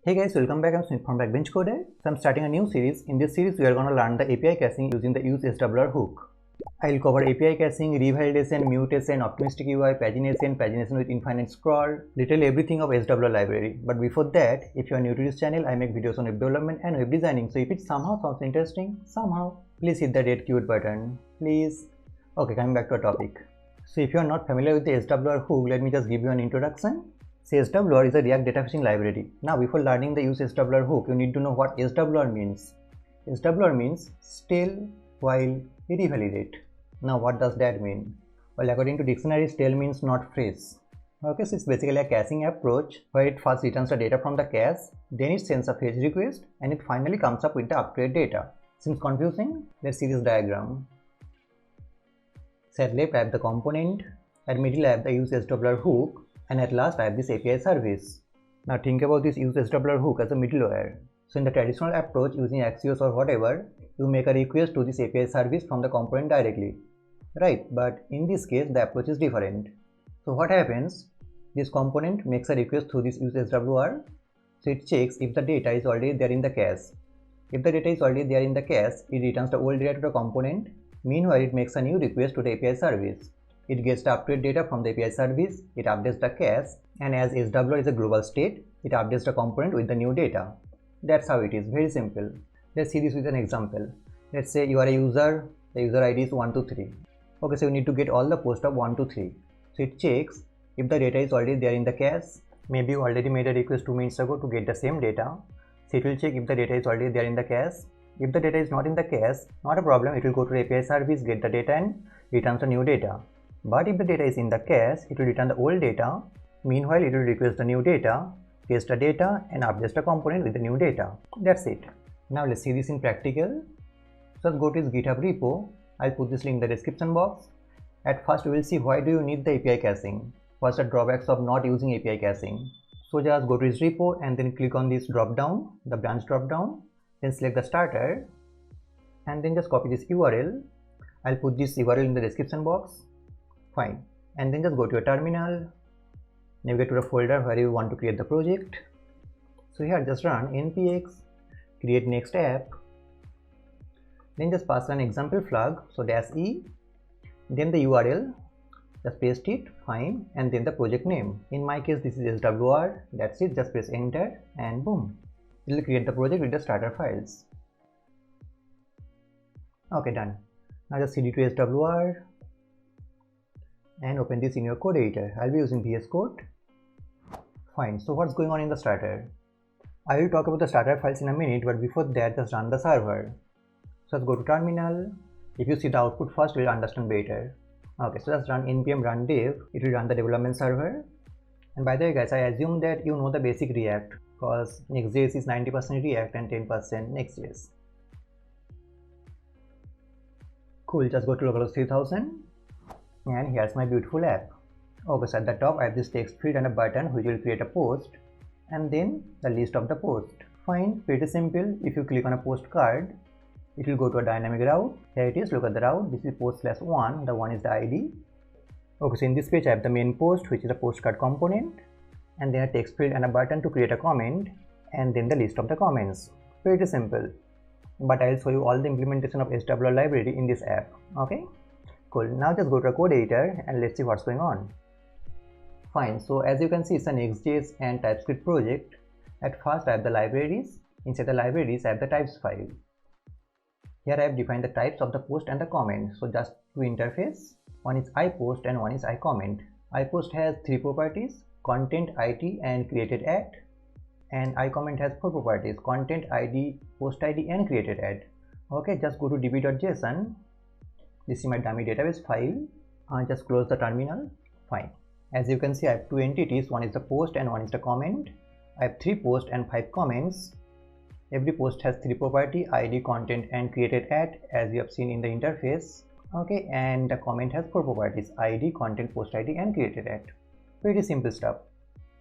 Hey guys, welcome back. I'm Smith from 𝐬𝐮𝐩𝐸𝐭𝐡. So I'm starting a new series. In this series, we are going to learn the API caching using the use SWR hook. I'll cover API caching, revalidation, mutation, optimistic UI, pagination with infinite scroll, literally everything of SWR library. But before that, if you are new to this channel, I make videos on web development and web designing. So if it somehow sounds interesting, please hit the red cute button, please. Okay, coming back to our topic. So if you are not familiar with the SWR hook, let me just give you an introduction. So SWR is a React data fetching library. Now before learning the use SWR hook, you need to know what SWR means. SWR means stale while revalidate. Now what does that mean? Well, according to dictionary, stale means not fresh. Okay, so it's basically a caching approach where it first returns the data from the cache, then it sends a fetch request, and it finally comes up with the up-to-date data. Seems confusing? Let's see this diagram. So at left I have the component, at middle I have the use SWR hook, and at last I have this API service. Now think about this use SWR hook as a middleware. So in the traditional approach using Axios or whatever, you make a request to this API service from the component directly. Right, but in this case the approach is different. So what happens? This component makes a request through this use SWR. So it checks if the data is already there in the cache. If the data is already there in the cache, it returns the old data to the component. Meanwhile, it makes a new request to the API service. It gets the update data from the API service, it updates the cache, and as SWR is a global state, it updates the component with the new data. That's how it is, very simple. Let's see this with an example. Let's say you are a user, the user ID is 123. Okay, so you need to get all the posts of 123. So it checks if the data is already there in the cache. Maybe you already made a request 2 minutes ago to get the same data. So it will check if the data is already there in the cache. If the data is not in the cache, not a problem, it will go to the API service, get the data and returns the new data. But if the data is in the cache, it will return the old data. Meanwhile, it will request the new data, paste the data and update the component with the new data. That's it. Now let's see this in practical. So let's go to this GitHub repo. I'll put this link in the description box. At first, we will see why do you need the API caching. What's the drawbacks of not using API caching. So just go to this repo and then click on this drop down, the branch drop down. Then select the starter and then just copy this URL. I'll put this URL in the description box. Fine. And then just go to your terminal, navigate to the folder where you want to create the project. So here just run npx create next app, then just pass an example flag, so -e, then the URL, just paste it, fine, and then the project name. In my case this is SWR, that's it, just press enter and boom, it will create the project with the starter files. Okay, done. Now just cd to SWR and open this in your code editor. I'll be using VS Code. Fine, so what's going on in the starter? I will talk about the starter files in a minute, but before that just run the server. So let's go to terminal. If you see the output first, you'll understand better. Okay, so let's run npm run dev. It will run the development server. And by the way guys, I assume that you know the basic React, because Next.js is 90% React and 10% Next.js. Cool, just go to localhost 3000. And here's my beautiful app. Okay, so at the top I have this text field and a button which will create a post and then the list of the post. Fine, pretty simple. If you click on a postcard, it will go to a dynamic route. Here it is, look at the route. This is post/1, the one is the ID. Okay, so in this page I have the main post, which is a postcard component, and then a text field and a button to create a comment, and then the list of the comments. Pretty simple. But I'll show you all the implementation of SWR library in this app. Okay. Cool, now just go to a code editor and let's see what's going on. Fine, so as you can see, it's a Next.js and TypeScript project. At first I have the libraries. Inside the libraries I have the types file. Here I have defined the types of the post and the comment. So just two interface, one is iPost and one is iComment. iPost has three properties: content, ID and created at, and iComment has four properties: content, ID, post ID and created at. Okay, just go to db.json. This is my dummy database file. Just close the terminal. Fine. As you can see, I have two entities. One is the post and one is the comment. I have 3 posts and 5 comments. Every post has 3 property: ID, content and created at, as you have seen in the interface. Okay, and the comment has 4 properties: ID, content, post ID and created at. Pretty simple stuff.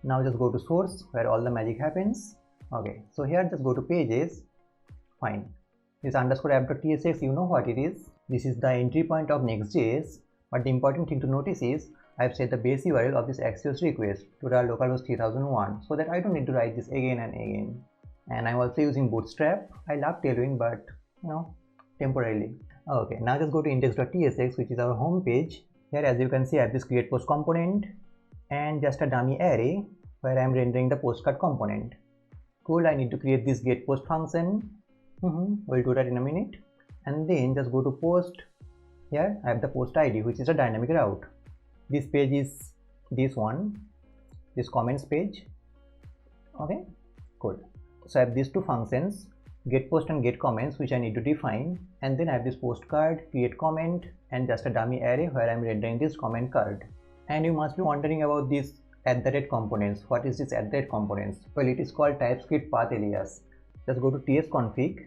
Now just go to source where all the magic happens. Okay, so here just go to pages. Fine. This underscore app.tsx, you know what it is. This is the entry point of Next.js, but the important thing to notice is I've set the base URL of this Axios request to the localhost 3001 so that I don't need to write this again and again. And I'm also using Bootstrap. I love Tailwind, but temporarily. Okay, now just go to index.tsx, which is our home page. Here, as you can see, I have this create post component and just a dummy array where I'm rendering the postcard component. Cool, I need to create this get post function. We'll do that in a minute. And then just go to post. Here I have the post ID, which is a dynamic route. This page is this one, this comments page. Okay, cool. So I have these two functions, get post and get comments, which I need to define. And then I have this postcard, create comment, and just a dummy array where I'm rendering this comment card. And you must be wondering about this @components. What is this @components? Well, it is called TypeScript path alias. Just go to tsconfig.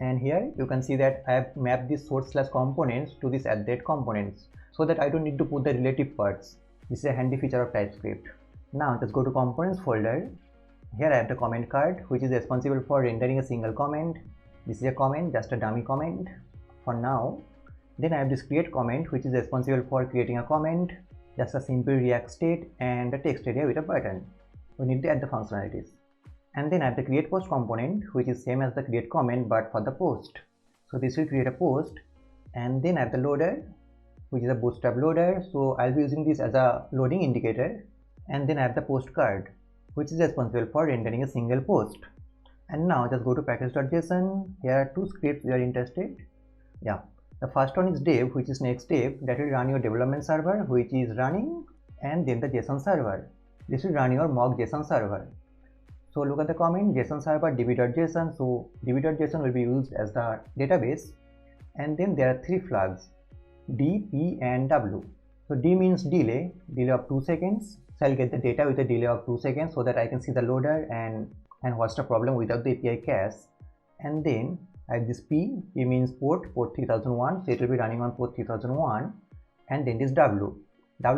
And here you can see that I have mapped this source/components to this @components so that I don't need to put the relative parts. This is a handy feature of TypeScript. Now just go to components folder. Here I have the comment card, which is responsible for rendering a single comment. This is a comment, just a dummy comment for now. Then I have this create comment, which is responsible for creating a comment, just a simple React state and a text area with a button. We need to add the functionalities. And then I have the create post component, which is same as the create comment but for the post. So this will create a post. And then I have the loader, which is a bootstrap loader. So I'll be using this as a loading indicator. And then I have the postcard, which is responsible for rendering a single post. And now just go to package.json. Here are two scripts we are interested. Yeah, the first one is dev, which is next step, that will run your development server, which is running, and then the JSON server. This will run your mock JSON server. So look at the comment, JSON server db.json. So db.json will be used as the database. And then there are three flags, D, P, and W. So D means delay of 2 seconds. So I'll get the data with a delay of 2 seconds so that I can see the loader and what's the problem without the API cache. And then I have this P means port 3001. So it will be running on port 3001. And then this W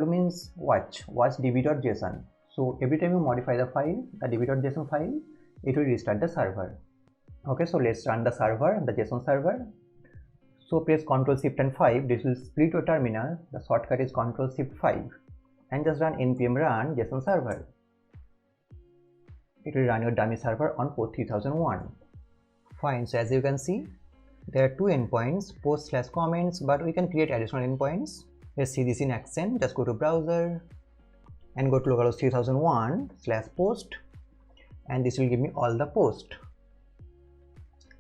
means watch db.json. So every time you modify the file, the db.json file, it will restart the server. Okay, so let's run the server, the JSON server. So press Ctrl Shift and 5. This will split your terminal. The shortcut is Ctrl Shift 5. And just run npm run JSON server. It will run your dummy server on port 3001. Fine, so as you can see, there are two endpoints, post/comments, but we can create additional endpoints. Let's see this in action. Just go to browser and go to localhost 3001/post, and this will give me all the post.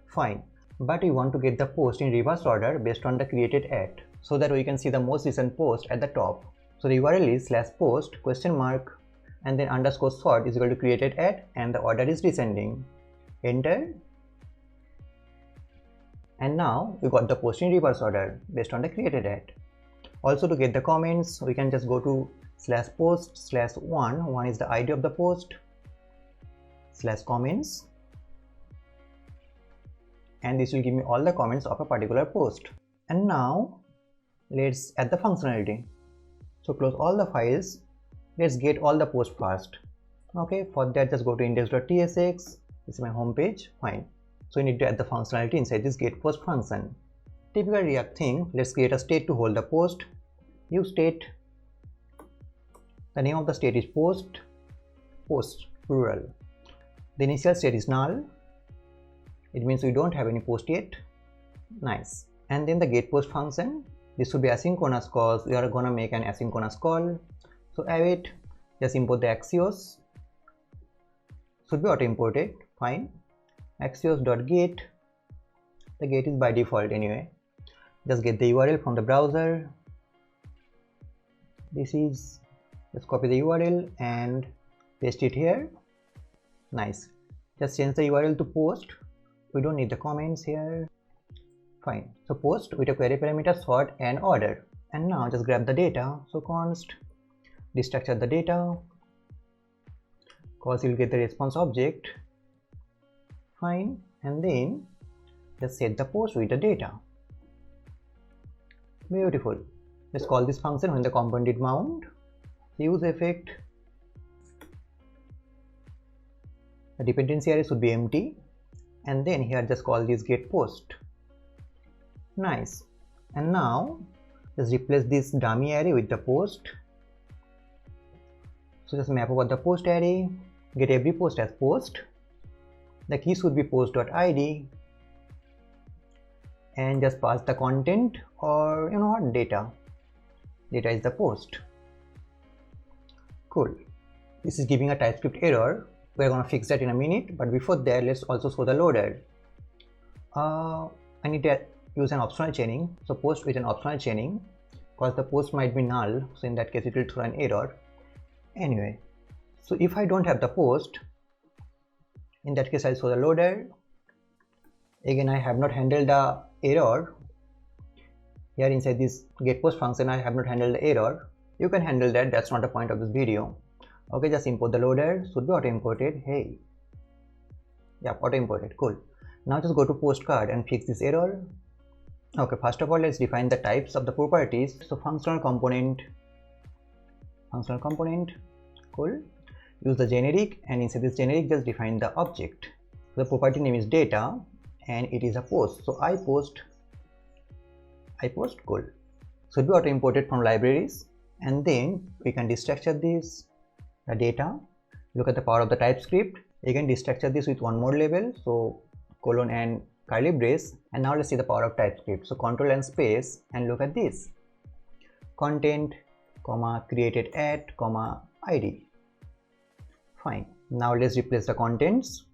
Fine, but we want to get the post in reverse order based on the created @ so that we can see the most recent post at the top. So the URL is /post ? and then _sort is equal to created @ and the order is descending. Enter. And now we got the post in reverse order based on the created @. Also, to get the comments, we can just go to /post/1. One is the ID of the post, /comments, and this will give me all the comments of a particular post. And now let's add the functionality. So close all the files. Let's get all the posts first. Okay, for that just go to index.tsx. This is my home page. Fine. So you need to add the functionality inside this get post function. Typical React thing. Let's create a state to hold the post. Use state. The name of the state is post plural. The initial state is null. It means we don't have any post yet. Nice. And then the get post function. This should be asynchronous because we are gonna make an asynchronous call. So await, just import the Axios. Should be auto imported. Fine. Axios.get. The get is by default anyway. Just get the URL from the browser. This is, let's copy the URL and paste it here. Nice. Just change the URL to post. We don't need the comments here. Fine. So post with a query parameter sort and order. And now just grab the data. So const destructure the data, cause you'll get the response object. Fine. And then just set the post with the data. Beautiful. Let's call this function when the component is mount. Use effect. The dependency array should be empty. And then here just call this get post. Nice. And now Just replace this dummy array with the post. So just map over the post array, get every post as post. The key should be post.id, and just pass the content, or you know what, data. Data is the post. Cool. This is giving a TypeScript error. We're gonna fix that in a minute, but before that, let's also show the loader. I need to use an optional chaining, so post with an optional chaining, because the post might be null, so in that case it will throw an error. Anyway, so if I don't have the post, in that case I'll show the loader. Again, I have not handled the error. Here inside this getPost function, I have not handled the error. You can handle that, that's not the point of this video. Okay, just import the loader, should be auto imported. Hey, yeah, auto imported, cool. Now just go to postcard and fix this error. Okay, first of all, let's define the types of the properties. So functional component, cool. Use the generic, and inside this generic just define the object. The property name is data, and it is a post. So I post, cool. Should be auto imported from libraries, and then we can destructure this, the data. Look at the power of the TypeScript. Again, destructure this with one more label, so colon and curly brace. And now let's see the power of TypeScript. So control and space, and look at this, content, comma, created at, comma, id. Fine. Now let's replace the contents.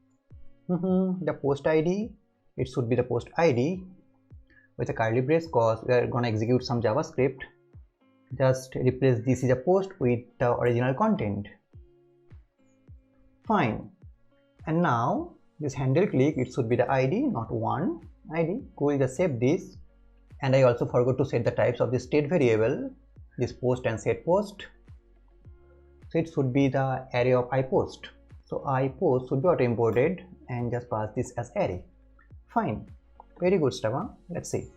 The post id, it should be the post id with a curly brace, because we are gonna execute some JavaScript. Just replace this is a post with the original content. Fine. And now this handle click, it should be the id, not one id. Cool. Just save this. And I also forgot to set the types of the state variable, this post and set post. So it should be the array of iPost. So iPost should be auto imported, and just pass this as array. Fine. Very good stuff, huh? Let's see.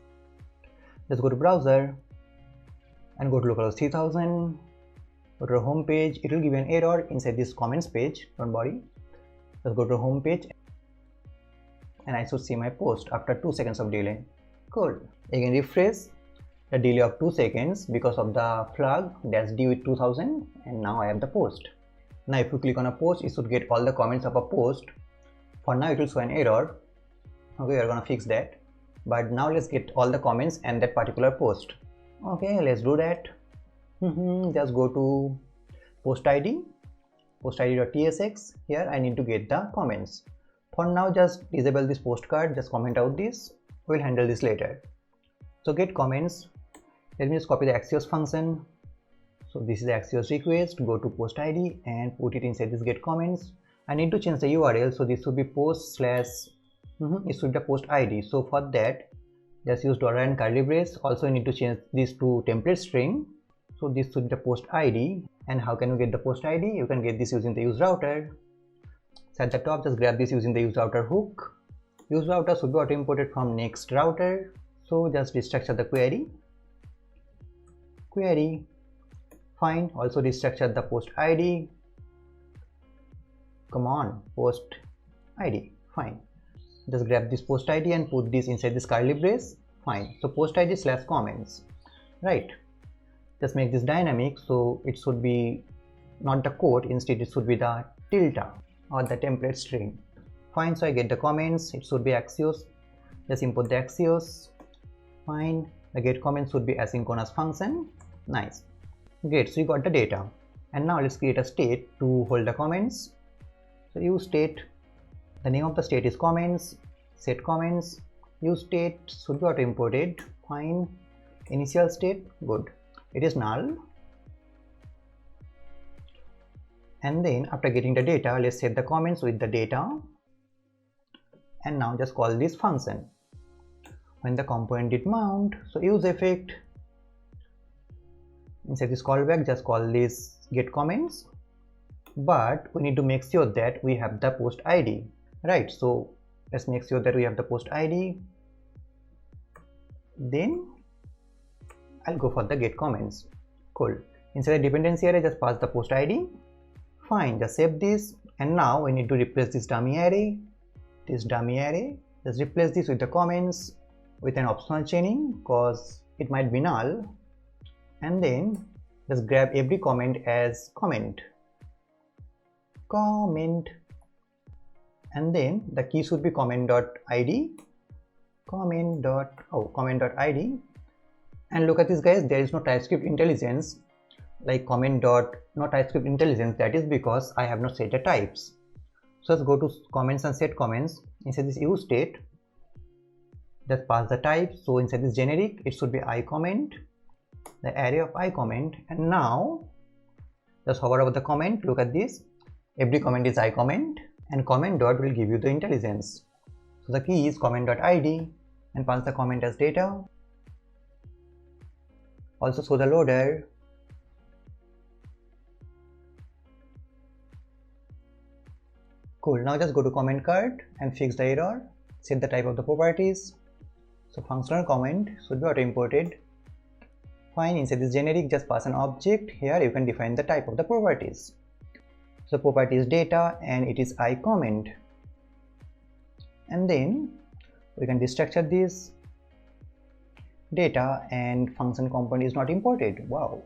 Let's go to browser and go to localhost 3000. Go to the home page. It will give an error inside this comments page. Don't worry. Let's go to the home page, and I should see my post after 2 seconds of delay. Cool. Again, refresh. The delay of 2 seconds because of the flag dash d with 2000, and now I have the post. Now if you click on a post, it should get all the comments of a post. For now it will show an error. Okay, we are gonna fix that, but now let's get all the comments and that particular post. Okay, let's do that. Just go to post id, postid.tsx. Here I need to get the comments. For now, just disable this postcard, just comment out this. We'll handle this later. So get comments. Let me just copy the Axios function. So this is the Axios request. Go to post id and put it inside this get comments. I need to change the URL, so this should be post slash it should be the post id. So for that, just use dollar and curly brace. Also you need to change this to template string. So this should be the post id. And how can you get the post id? You can get this using the use router. So at the top, just grab this using the use router hook. Use router should be auto imported from next router. So just restructure the query. Fine. Also restructure the post id. Come on, post id. Fine. Just grab this post id and put this inside this curly brace. Fine. So post id slash comments. Right. Just make this dynamic, so it should be not the quote, instead it should be the tilde or the template string. Fine. So I get the comments. It should be Axios. Just import the Axios. Fine. The get comments should be asynchronous function. Nice. Great. So you got the data. And now let's create a state to hold the comments. So use state. The name of the state is comments. Set comments. Use state should be auto imported. Fine. Initial state. Good. It is null. And then after getting the data, let's set the comments with the data. And now just call this function. When the component did mount, so use effect. Inside this callback, just call this get comments. But we need to make sure that we have the post id. Right, so let's make sure that we have the post id. Then I'll go for the get comments. Cool. Inside the dependency array, just pass the post id. Fine, just save this. And now we need to replace this dummy array. Just replace this with the comments with an optional chaining, because it might be null. and then just grab every comment as comment, and then the key should be comment.id, comment.id. And look at this, guys, there is no TypeScript intelligence like comment dot no TypeScript intelligence. That is because I have not set the types. So let's go to comments and set comments. Inside this use state, just pass the type. So inside this generic, it should be 𝐼Comment, the array of 𝐼Comment. And now just hover over the comment. Look at this, every comment is 𝐼Comment, and comment dot will give you the intelligence. So the key is comment.id, and pass the comment as data. Also show the loader. Cool. Now just go to comment card and fix the error. Set the type of the properties. So functional comment should be auto imported. Fine. Inside this generic, just pass an object. Here you can define the type of the properties. So property is data and it is 𝐼Comment. And then we can destructure this data, and function component is not imported. Wow.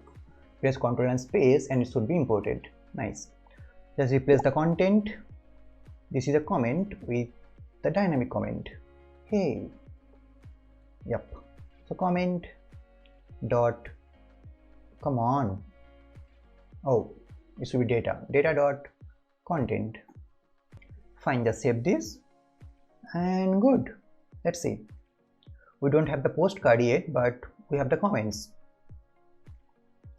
Press Ctrl and space and it should be imported. Nice. Just replace the content. This is a comment with the dynamic comment. Hey. Yep. So comment dot, come on. Oh, it should be data. Data dot content. Fine, just save this. And good. Let's see. We don't have the postcard yet, but we have the comments.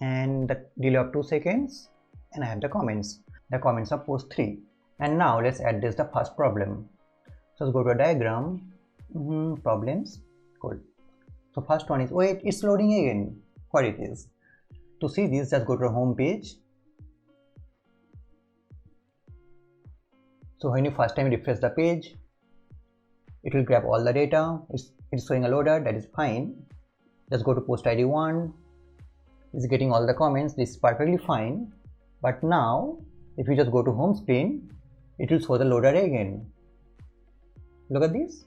And the delay of 2 seconds. And I have the comments. The comments of post 3. And now let's address the first problem. So let's go to a diagram. Problems. Cool. So first one is, wait, it's loading again. What it is? To see this, just go to a home page. So when you first time refresh the page, it will grab all the data. It's showing a loader, that is fine. Just go to post ID 1. It's getting all the comments. This is perfectly fine. But now, if you just go to home screen, it will show the loader again. Look at this.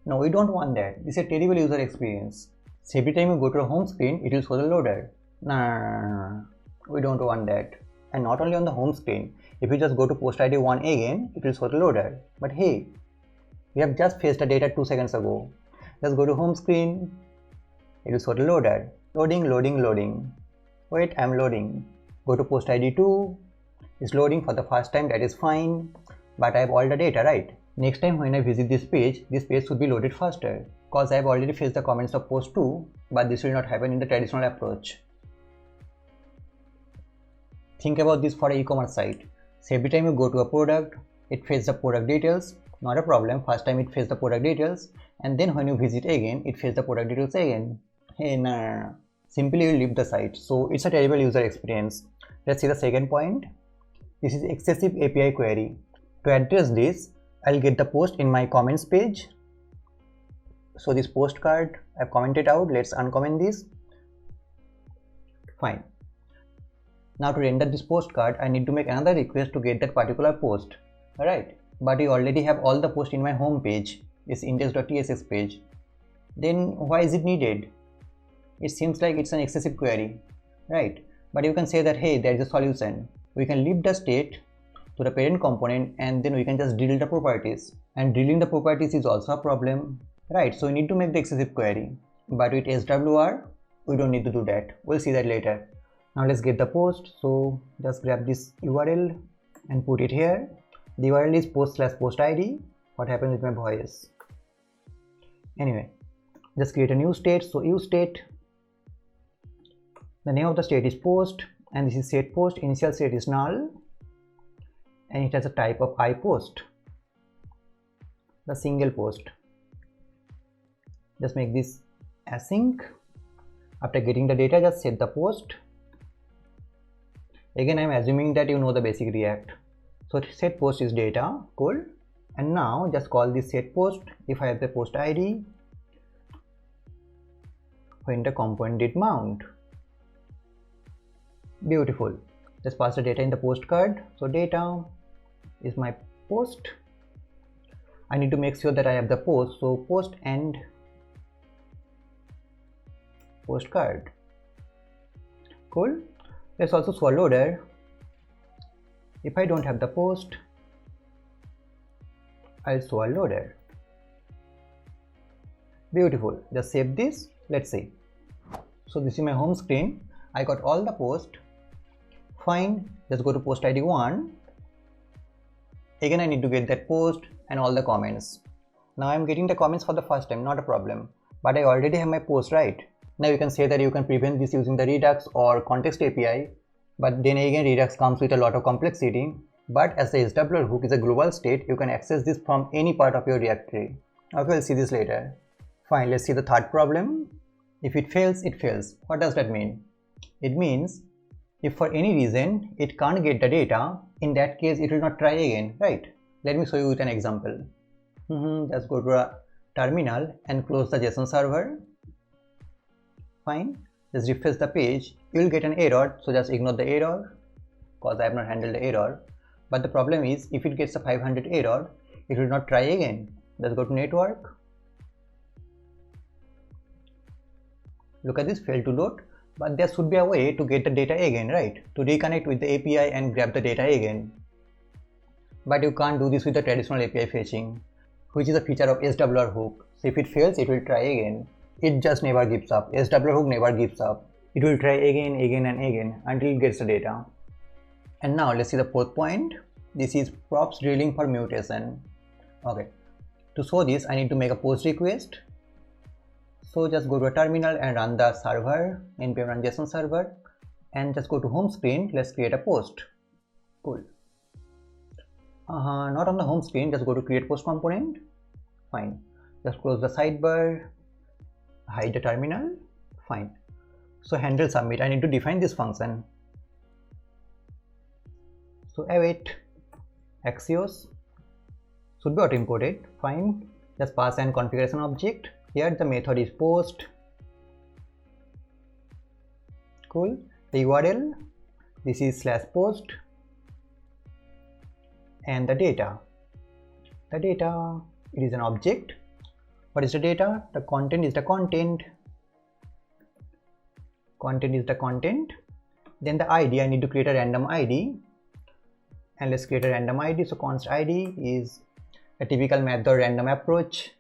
No, we don't want that. This is a terrible user experience. So every time you go to a home screen, it will show the loader. Nah, we don't want that. And not only on the home screen. If you just go to post ID 1 again, it will show the loader. But hey, we have just fetched the data 2 seconds ago. Just go to home screen. It will show the loader. Loading, loading, loading. Wait, I'm loading. Go to post ID 2. It's loading for the first time, that is fine. But I have all the data, right? Next time when I visit this page should be loaded faster. Cause I have already fetched the comments of post 2, but this will not happen in the traditional approach. Think about this for an e-commerce site. So every time you go to a product, it fetches the product details. Not a problem. First time it fetches the product details, and then when you visit again, it fetches the product details again. Hey, nah. Simply you leave the site. So it's a terrible user experience. Let's see the second point. This is excessive API query. To address this, I'll get the post in my comments page. So this postcard I've commented out. Let's uncomment this. Fine. Now to render this postcard, I need to make another request to get that particular post. Alright. But you already have all the posts in my home page, this index.tss page. Then why is it needed? It seems like it's an excessive query, right? But you can say that, hey, there is a solution. We can leave the state to the parent component and then we can just delete the properties. And deleting the properties is also a problem, right? So we need to make the excessive query. But with SWR, we don't need to do that. We'll see that later. Now let's get the post. So just grab this URL and put it here. The URL is post/post ID. What happens with my voice? Anyway, just create a new state. So use state. The name of the state is post, and this is set post. Initial state is null, and it has a type of iPost, the single post. Just make this async. After getting the data, just set the post. Again, I am assuming that you know the basic React. So set post is data, cool. And now just call this set post if I have the post ID when the component did mount. Beautiful. Just pass the data in the postcard. So data is my post. I need to make sure that I have the post. So post and postcard. Cool. Let's also SWR loader. If I don't have the post, I'll SWR loader. Beautiful. Just save this. Let's see. So this is my home screen. I got all the post. Fine. Just go to post ID 1. Again, I need to get that post and all the comments. Now I'm getting the comments for the first time, not a problem. But I already have my post, right? Now you can say that you can prevent this using the Redux or context API. But then again, Redux comes with a lot of complexity. But as the SWR hook is a global state, you can access this from any part of your React tree. Okay, we'll see this later. Fine, let's see the third problem. If it fails, it fails. What does that mean? It means if for any reason it can't get the data, in that case it will not try again, right? Let me show you with an example. Just go to a terminal and close the JSON server. Fine. Just refresh the page. You will get an error, so just ignore the error because I have not handled the error. But the problem is if it gets a 500 error, it will not try again. Just go to network. Look at this, failed to load. But there should be a way to get the data again, right? To reconnect with the API and grab the data again. But you can't do this with the traditional API fetching, which is a feature of SWR hook. So if it fails, it will try again. It just never gives up. SWR hook never gives up. It will try again, again and again until it gets the data. And now let's see the fourth point. This is props drilling for mutation. Okay. To show this, I need to make a post request. So just go to a terminal and run the server, npm run JSON server, and just go to home screen. Let's create a post. Cool. Not on the home screen, just go to create post component. Fine. Just close the sidebar, hide the terminal. Fine. So handle submit. I need to define this function. So await Axios should be auto imported. Fine. Just pass an configuration object. Here the method is post. Cool. The URL, this is /post, and the data. The data, it is an object. What is the data? The content is the content. Content is the content. Then the ID, I need to create a random ID. And let's create a random ID. So const ID is a typical method random approach.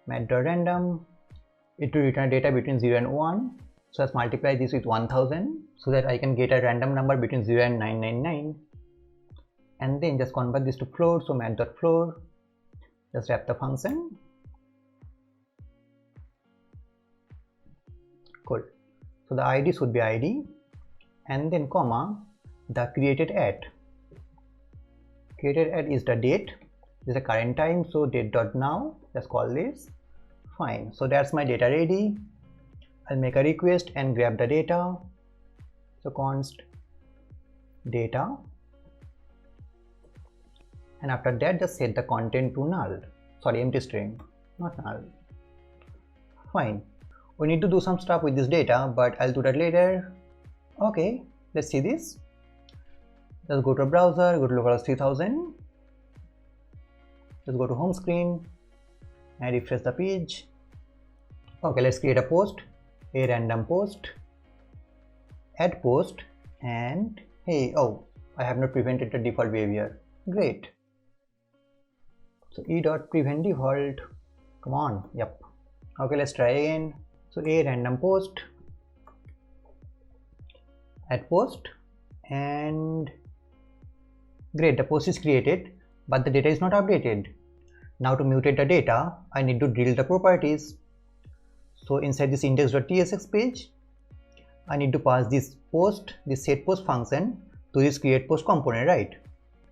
Method random, it will return data between 0 and 1. So let's multiply this with 1000 so that I can get a random number between 0 and 999. And then just convert this to float. So math.float, just wrap the function. Cool. So the ID should be ID, and then comma, the created at. Created at is the date. This is the current time, so date.now. Let's call this. Fine. So that's my data ready. I'll make a request and grab the data. So const data. And after that, just set the content to null. Sorry, empty string, not null. Fine. We need to do some stuff with this data, but I'll do that later. Okay, let's see this. Just go to a browser, go to localhost 3000. Just go to home screen and refresh the page. Okay, let's create a post, a random post, add post, and hey, oh, I have not prevented the default behavior. Great. So e.prevent default. Come on. Yep. Okay, let's try again. So a random post, add post, and great, the post is created, but the data is not updated. Now to mutate the data, I need to drill the properties. So inside this index.tsx page, I need to pass this post, this set post function to this create post component, right?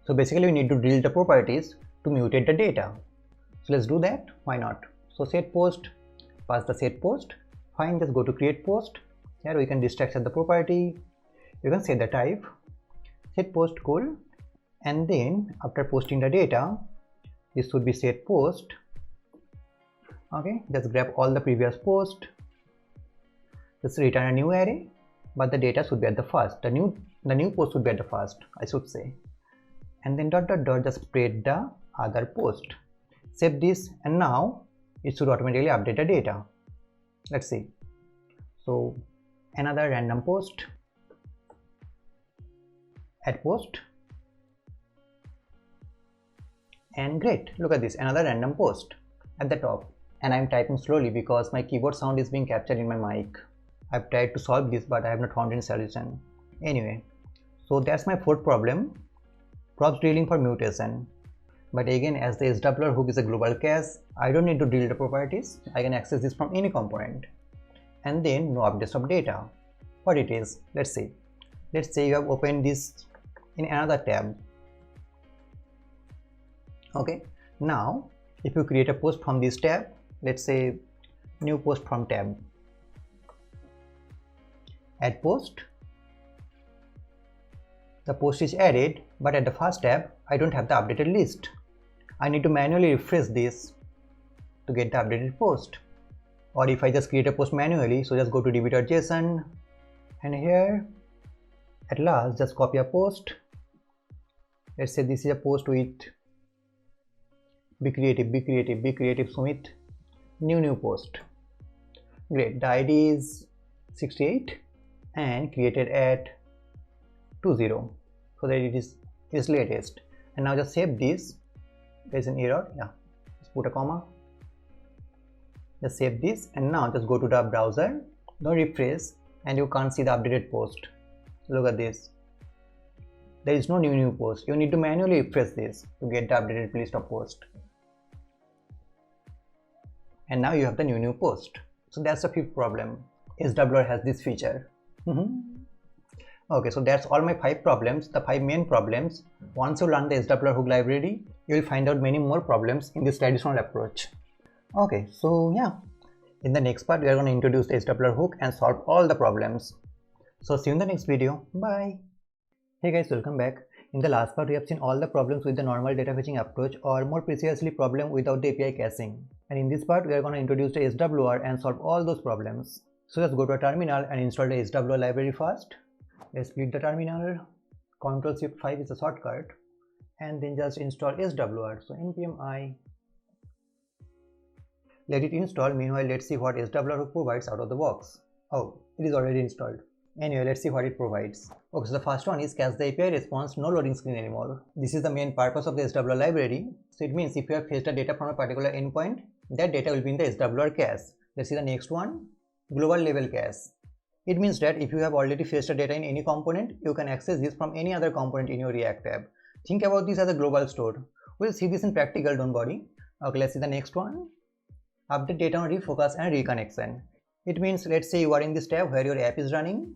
So basically we need to drill the properties to mutate the data. So let's do that. Why not? So set post, pass the set post. Fine, just go to create post. Here we can destructure the property. You can set the type, set post, cool. And then after posting the data, this should be set post. Okay, just grab all the previous post. Just return a new array, but the data should be at the first. The new post should be at the first, I should say. And then dot just spread the other post. Save this, and now it should automatically update the data. Let's see. So another random post, add post, and great, look at this, another random post at the top. And I'm typing slowly because my keyboard sound is being captured in my mic. I've tried to solve this, but I have not found any solution. Anyway, so that's my fourth problem, props drilling for mutation. But again, as the SWR hook is a global cache, I don't need to drill the properties. I can access this from any component. And then no updates of data. What it is, let's see. Let's say you have opened this in another tab. Okay, now if you create a post from this tab, let's say new post from tab, add post, the post is added, but at the first tab I don't have the updated list. I need to manually refresh this to get the updated post. Or if I just create a post manually, so just go to db.json, and here at last just copy a post. Let's say this is a post with be creative Sumit, new post. Great, the ID is 68 and created at 20, so that it is latest. And now just save this. There's an error, yeah, just put a comma, just save this, and now just go to the browser, don't refresh, and you can't see the updated post. Look at this, there is no new post. You need to manually refresh this to get the updated list of post. And now you have the new post. So that's the fifth problem. SWR has this feature. Okay, so that's all my 5 problems, the 5 main problems. Once you learn the SWR hook library, you will find out many more problems in this traditional approach. Okay, so yeah, in the next part we are going to introduce the SWR hook and solve all the problems. So see you in the next video. Bye. Hey guys, welcome back. In the last part we have seen all the problems with the normal data fetching approach, or more precisely problem without the API caching. And in this part we are going to introduce the SWR and solve all those problems. So let's go to a terminal and install the SWR library first. Let's split the terminal. Ctrl+Shift+5 is a shortcut, and then just install SWR. So npm I, let it install. Meanwhile, let's see what SWR hook provides out of the box. Oh, it is already installed. Anyway, let's see what it provides. Okay, so the first one is cache the API response, no loading screen anymore. This is the main purpose of the SWR library. So it means if you have fetched the data from a particular endpoint, that data will be in the SWR cache. Let's see the next one, global level cache. It means that if you have already fetched the data in any component, you can access this from any other component in your React tab. Think about this as a global store. We'll see this in practical, don't worry. Okay, let's see the next one, update data on refocus and reconnection. It means, let's say you are in this tab where your app is running,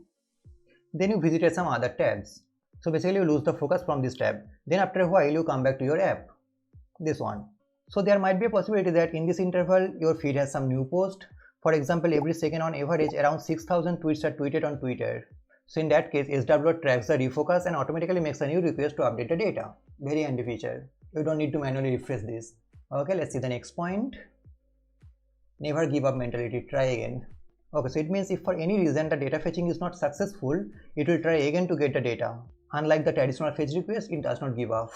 then you visited some other tabs. So basically you lose the focus from this tab. Then after a while you come back to your app, this one. So there might be a possibility that in this interval your feed has some new post. For example, every second on average around 6,000 tweets are tweeted on Twitter. So in that case, SWR tracks the refocus and automatically makes a new request to update the data. Very handy feature. You don't need to manually refresh this. Okay, let's see the next point. Never give up mentality, try again. Okay, so it means if for any reason the data fetching is not successful, it will try again to get the data. Unlike the traditional fetch request, it does not give up.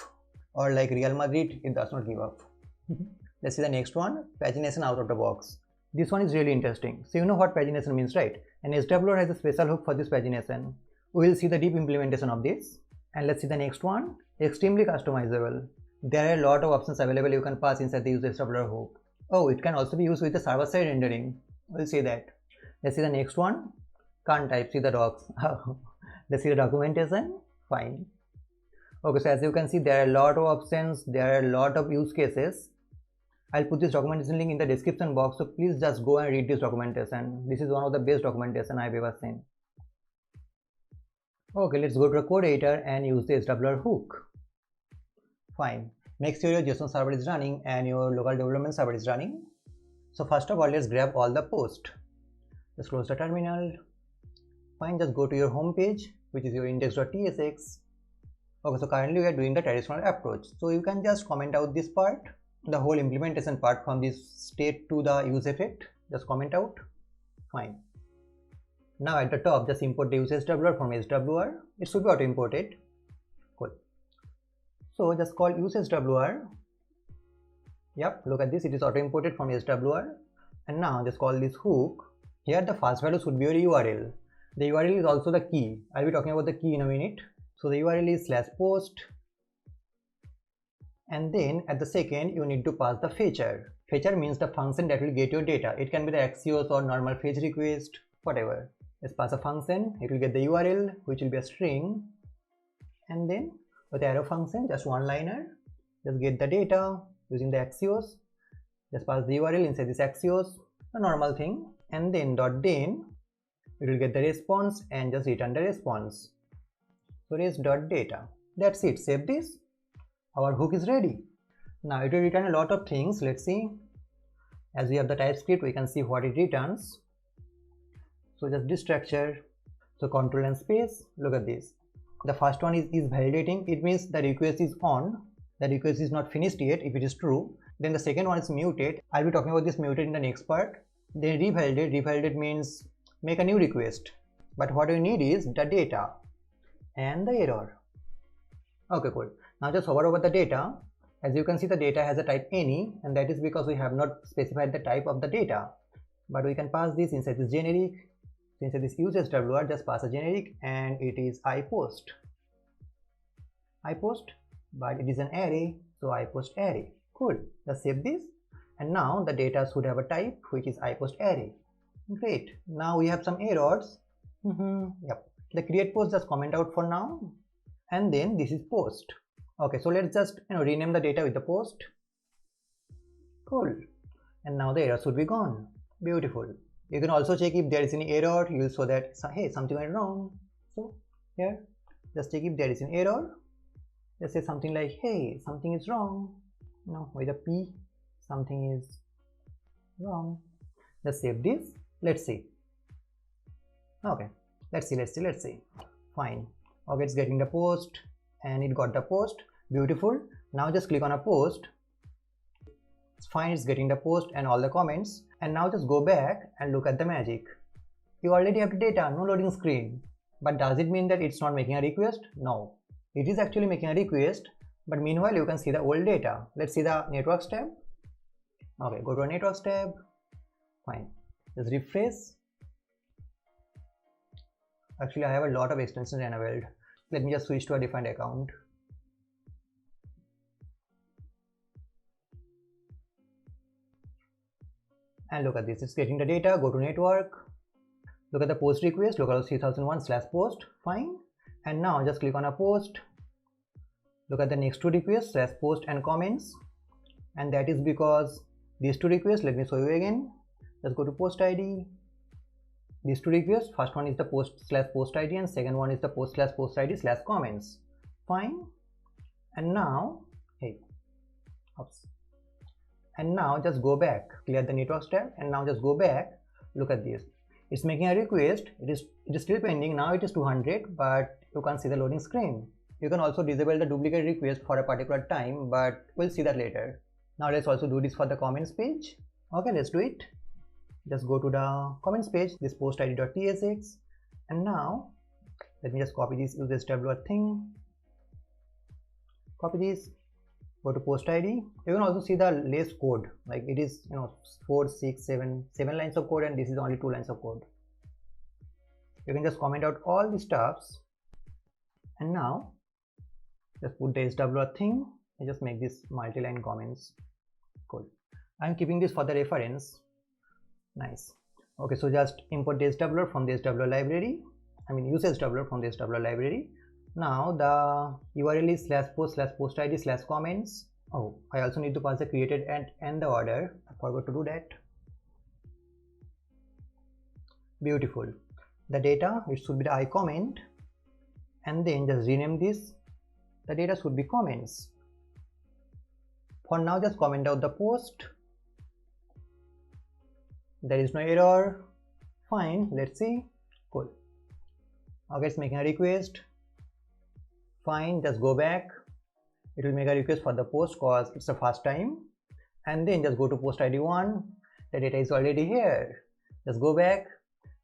Or like 𝐻𝐸𝐫𝐭𝐡, it does not give up. Let's see the next one, pagination out of the box. This one is really interesting. So you know what pagination means, right? And SWR has a special hook for this pagination. We will see the deep implementation of this. And let's see the next one, extremely customizable. There are a lot of options available you can pass inside the use SWR hook. Oh, it can also be used with the server-side rendering. We'll see that. Let's see the next one, can't type, see the docs. Let's see the documentation, fine. Okay, so as you can see, there are a lot of options, there are a lot of use cases. I'll put this documentation link in the description box, so please just go and read this documentation. This is one of the best documentation I've ever seen. Okay, let's go to the code editor and use the SWR hook. Fine. Make sure your JSON server is running and your local development server is running. So first of all, let's grab all the posts. Just close the terminal. Fine, just go to your home page, which is your index.tsx. Okay, so currently we are doing the traditional approach. So you can just comment out this part, the whole implementation part from this state to the use effect. Just comment out. Fine. Now at the top, just import the use SWR from SWR. It should be auto imported. Cool. So just call use SWR. Yep, look at this, it is auto imported from SWR. And now just call this hook. Here the first value should be your URL. The URL is also the key. I'll be talking about the key in a minute. So the URL is /post, and then at the second you need to pass the fetcher. Fetcher means the function that will get your data. It can be the Axios or normal fetch request, whatever. Let's pass a function. It will get the URL, which will be a string, and then with the arrow function, just one liner, just get the data using the Axios. Just pass the URL inside this Axios, a normal thing, and then .then it will get the response and just return the response. So res.data. That's it. Save this. Our hook is ready. Now it will return a lot of things. Let's see. As we have the TypeScript, we can see what it returns. So just this structure. So control and space. Look at this. The first one is validating. It means the request is on. The request is not finished yet if it is true. Then the second one is mutate. I'll be talking about this mutate in the next part. Then revalidate. Revalidate means make a new request. But what we need is the data and the error. Okay, cool. Now just hover over the data. As you can see, the data has a type any, and that is because we have not specified the type of the data. But we can pass this inside this generic. Inside this use SWR, just pass a generic, and it is iPost. iPost, but it is an array, so iPost array. Cool. Just save this, and now the data should have a type which is iPost array. Great. Now we have some errors. Yep. The create post, just comment out for now, and then this is post. Okay, so let's just rename the data with the post. Cool. And now the error should be gone. Beautiful. You can also check if there is any error. You will show that hey, something went wrong. So here, just check if there is an error. Just say something like, hey, something is wrong. No, with a P, something is wrong. Just save this. Let's see. Okay, let's see. Fine. Okay, it's getting the post, and it got the post. Beautiful. Now just click on a post. It's fine, it's getting the post and all the comments. And now just go back and look at the magic. You already have the data, no loading screen. But does it mean that it's not making a request? No. It is actually making a request, but meanwhile you can see the old data. Let's see the networks tab. Okay, go to a networks tab. Fine. Just refresh. Actually, I have a lot of extensions enabled. Let me just switch to a different account. And look at this, it's getting the data. Go to network, look at the post request, localhost 3001/post, fine. And now just click on a post, look at the next two requests /post and comments, and that is because these two requests, let me show you again. Let's go to post ID. These two requests, first one is the post/post ID, and second one is the post/post ID/comments, fine. And now, hey, oops. And now just go back, clear the networks tab, and now just go back. Look at this. It's making a request. It is still pending. Now it is 200, but you can't see the loading screen. You can also disable the duplicate request for a particular time, but we'll see that later. Now let's also do this for the comments page. Okay, let's do it. Just go to the comments page, this post id.tsx, and now let me just copy this use SWR thing. Copy this. Go to post ID. You can also see the less code, like it is 4, 6, 7 lines of code, and this is only 2 lines of code. You can just comment out all the stuffs, and now just put the SWR thing and just make this multi-line comments. Cool. I'm keeping this for the reference. Nice. Okay, so just import the SWR from the SWR library. Use SWR from the SWR library. Now the URL is /post/post ID/comments. Oh, I also need to pass the created and the order. I forgot to do that. Beautiful. The data, it should be the 𝐼_comment, and then just rename this. The data should be comments. For now, just comment out the post. There is no error. Fine. Let's see. Cool. Okay, it's making a request. Fine, just go back. It will make a request for the post because it's the first time, and then just go to post ID 1. The data is already here. Just go back.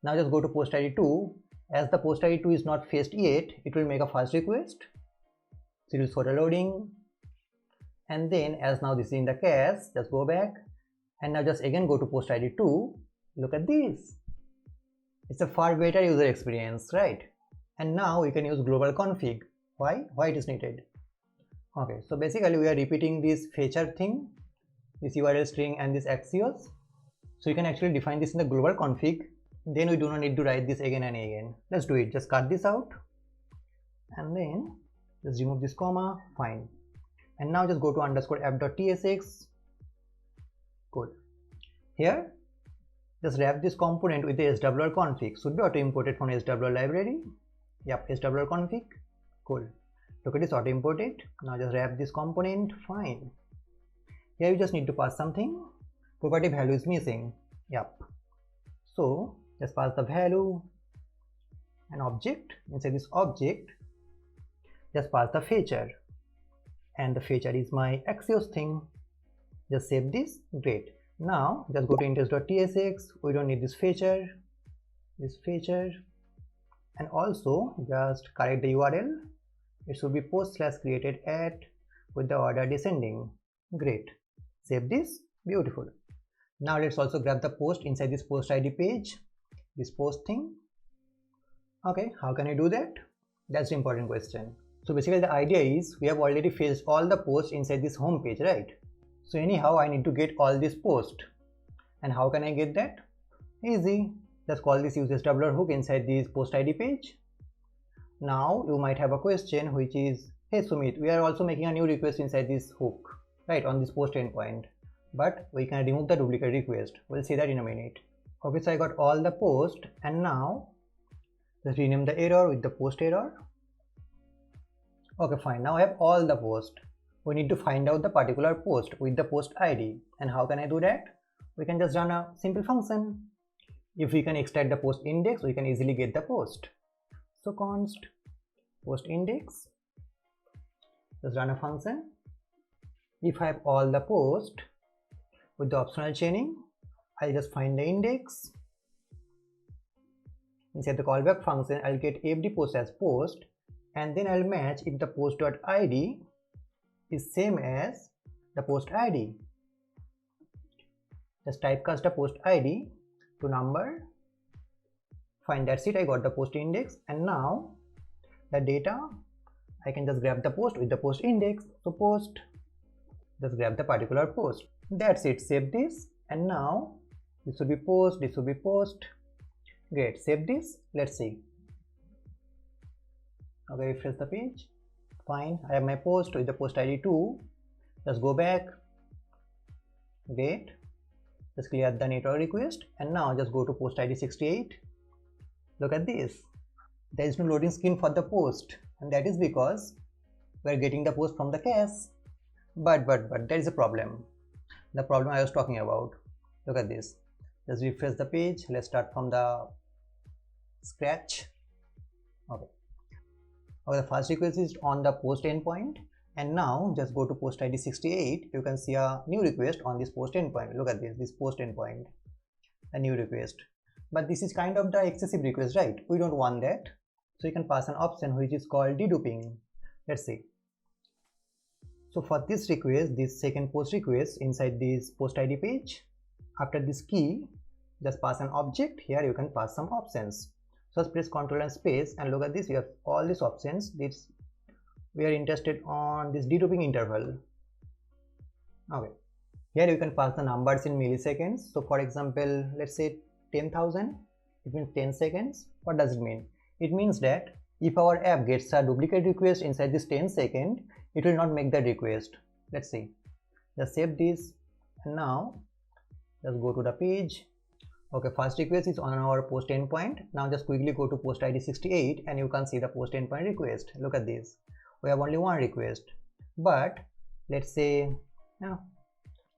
Now just go to post ID 2. As the post ID 2 is not fetched yet, it will make a first request. So it will show the loading, and then as now this is in the cache, just go back, and now just again go to post ID 2. Look at this. It's a far better user experience, right? And now we can use global config. Why it is needed? Okay, so basically we are repeating this fetcher thing, this URL string and this Axios. So you can actually define this in the global config. Then we do not need to write this again and again. Let's do it. Just cut this out and then just remove this comma. Fine. And now just go to _app.tsx. Cool. Here just wrap this component with the SWR config. Should be auto imported from SWR library. Yep, SWR config. Cool. Look at this, auto imported. Now just wrap this component. Fine. Here you just need to pass something. Property value is missing. Yep. So just pass the value, an object. Inside this object just pass the fetcher, and the fetcher is my Axios thing. Just save this. Great. Now just go to index.tsx. We don't need this fetcher, and also just correct the URL. It should be post/created at with the order descending. Great. Save this. Beautiful. Now let's also grab the post inside this post ID page, this post thing. Okay, how can I do that? That's the important question. So basically the idea is we have already fetched all the posts inside this home page, right? So anyhow I need to get all this post. And how can I get that? Easy. Just call this use SWR hook inside this post ID page. Now you might have a question which is, hey Sumit, we are also making a new request inside this hook, right, on this post endpoint. But we can remove the duplicate request. We'll see that in a minute. Okay, so I got all the post, and now just rename the error with the post error. Okay, fine. Now I have all the post. We need to find out the particular post with the post ID. And how can I do that? We can just run a simple function. If we can extract the post index, we can easily get the post. So const post index. Just run a function. If I have all the post with the optional chaining, I'll just find the index. Inside the callback function, I'll get every post as post, and then I'll match if the post.id is same as the post ID. Just typecast the post ID to number. Fine, that's it. I got the post index, and now the data, I can just grab the post with the post index. So post, just grab the particular post. That's it. Save this, and now this will be post, this will be post. Great. Save this. Let's see. Okay, refresh the page. Fine. I have my post with the post ID 2. Just go back. Great. Just clear the network request, and now just go to post ID 68. Look at this. There is no loading screen for the post, and that is because we are getting the post from the cache. But there is a problem. The problem I was talking about. Look at this. Just refresh the page. Let's start from the scratch. Okay, the first request is on the post endpoint, and now just go to post ID 68. You can see a new request on this post endpoint. Look at this post endpoint, a new request. But this is kind of the excessive request, right? We don't want that. So you can pass an option which is called deduping. Let's see. So for this request, this second post request inside this post ID page, after this key, just pass an object. Here you can pass some options. So just press Ctrl and space, and look at this. You have all these options. This we are interested on this deduping interval. Okay, here you can pass the numbers in milliseconds. So for example, let's say 10,000. It means 10 seconds. What does it mean? It means that if our app gets a duplicate request inside this 10 seconds, it will not make that request. Let's see. Just save this, and now just go to the page. Okay, first request is on our post endpoint. Now just quickly go to post ID 68, and you can see the post endpoint request. Look at this. We have only one request, but let's say,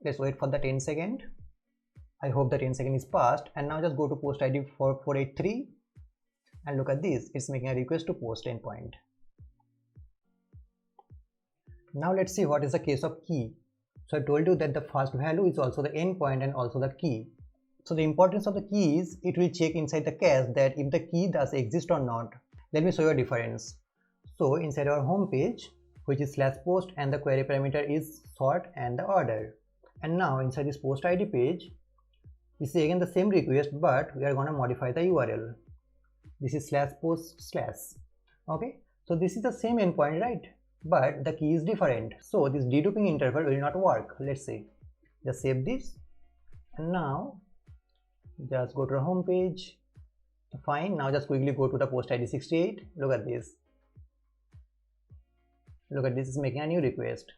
let's wait for the 10 second. I hope the 10 second is passed, and now just go to post ID 4483, and look at this. It's making a request to post endpoint. Now let's see what is the case of key. So I told you that the first value is also the endpoint and also the key. So the importance of the key is it will check inside the cache that if the key does exist or not. Let me show you a difference. So inside our home page, which is /post, and the query parameter is sort and the order. And now inside this post ID page, we see again the same request, but we are going to modify the URL. This is /post/. Okay, so this is the same endpoint, right? But the key is different. So this deduping interval will not work. Let's say, just save this, and now just go to the home page. Fine. Now just quickly go to the post ID 68. Look at this. Look at this, is making a new request.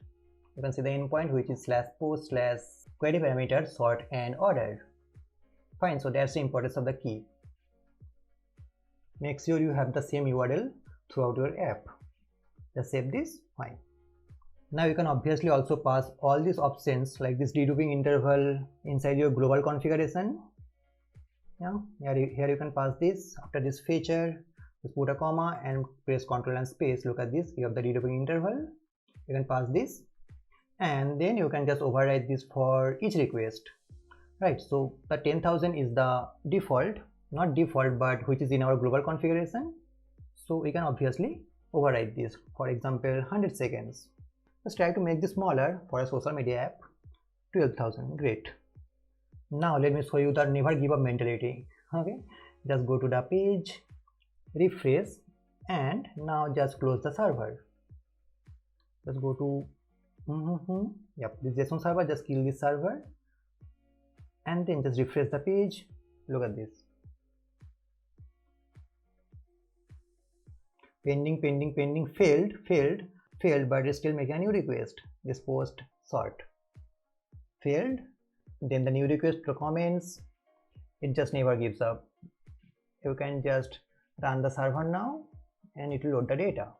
You can see the endpoint, which is /post/query parameter sort and order. Fine. So that's the importance of the key. Make sure you have the same URL throughout your app. Just save this. Fine. Now you can obviously also pass all these options like this deduping interval inside your global configuration. Yeah, here you can pass this. After this feature, just put a comma and press Ctrl and space. Look at this. You have the deduping interval. You can pass this, and then you can just override this for each request. Right. So the 10,000 is the default, not default, but which is in our global configuration. So we can obviously override this. For example, 100 seconds. Let's try to make this smaller for a social media app. 12,000. Great. Now let me show you the never give up mentality. Okay, just go to the page, refresh, and now just close the server. Just go to yep, this JSON server. Just kill this server, and then just refresh the page. Look at this. Pending, failed, but it's still making a new request. This post sort failed. Then the new request comments. It just never gives up. You can just run the server now, and it will load the data.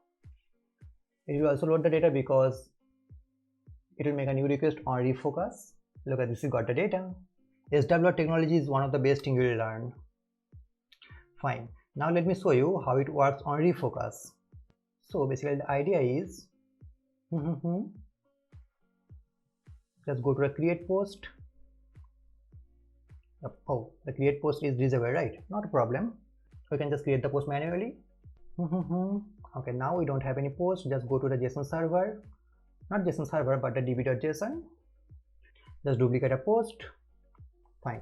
It will also load the data because it will make a new request on refocus. Look at this, you got the data. SWR technology is one of the best things you will learn. Fine. Now let me show you how it works on refocus. So basically the idea is just go to a create post. Oh, the create post is disabled, right? Not a problem. We can just create the post manually. Okay, now we don't have any post. Just go to the JSON server, not JSON server, but the db.json. Just duplicate a post. Fine.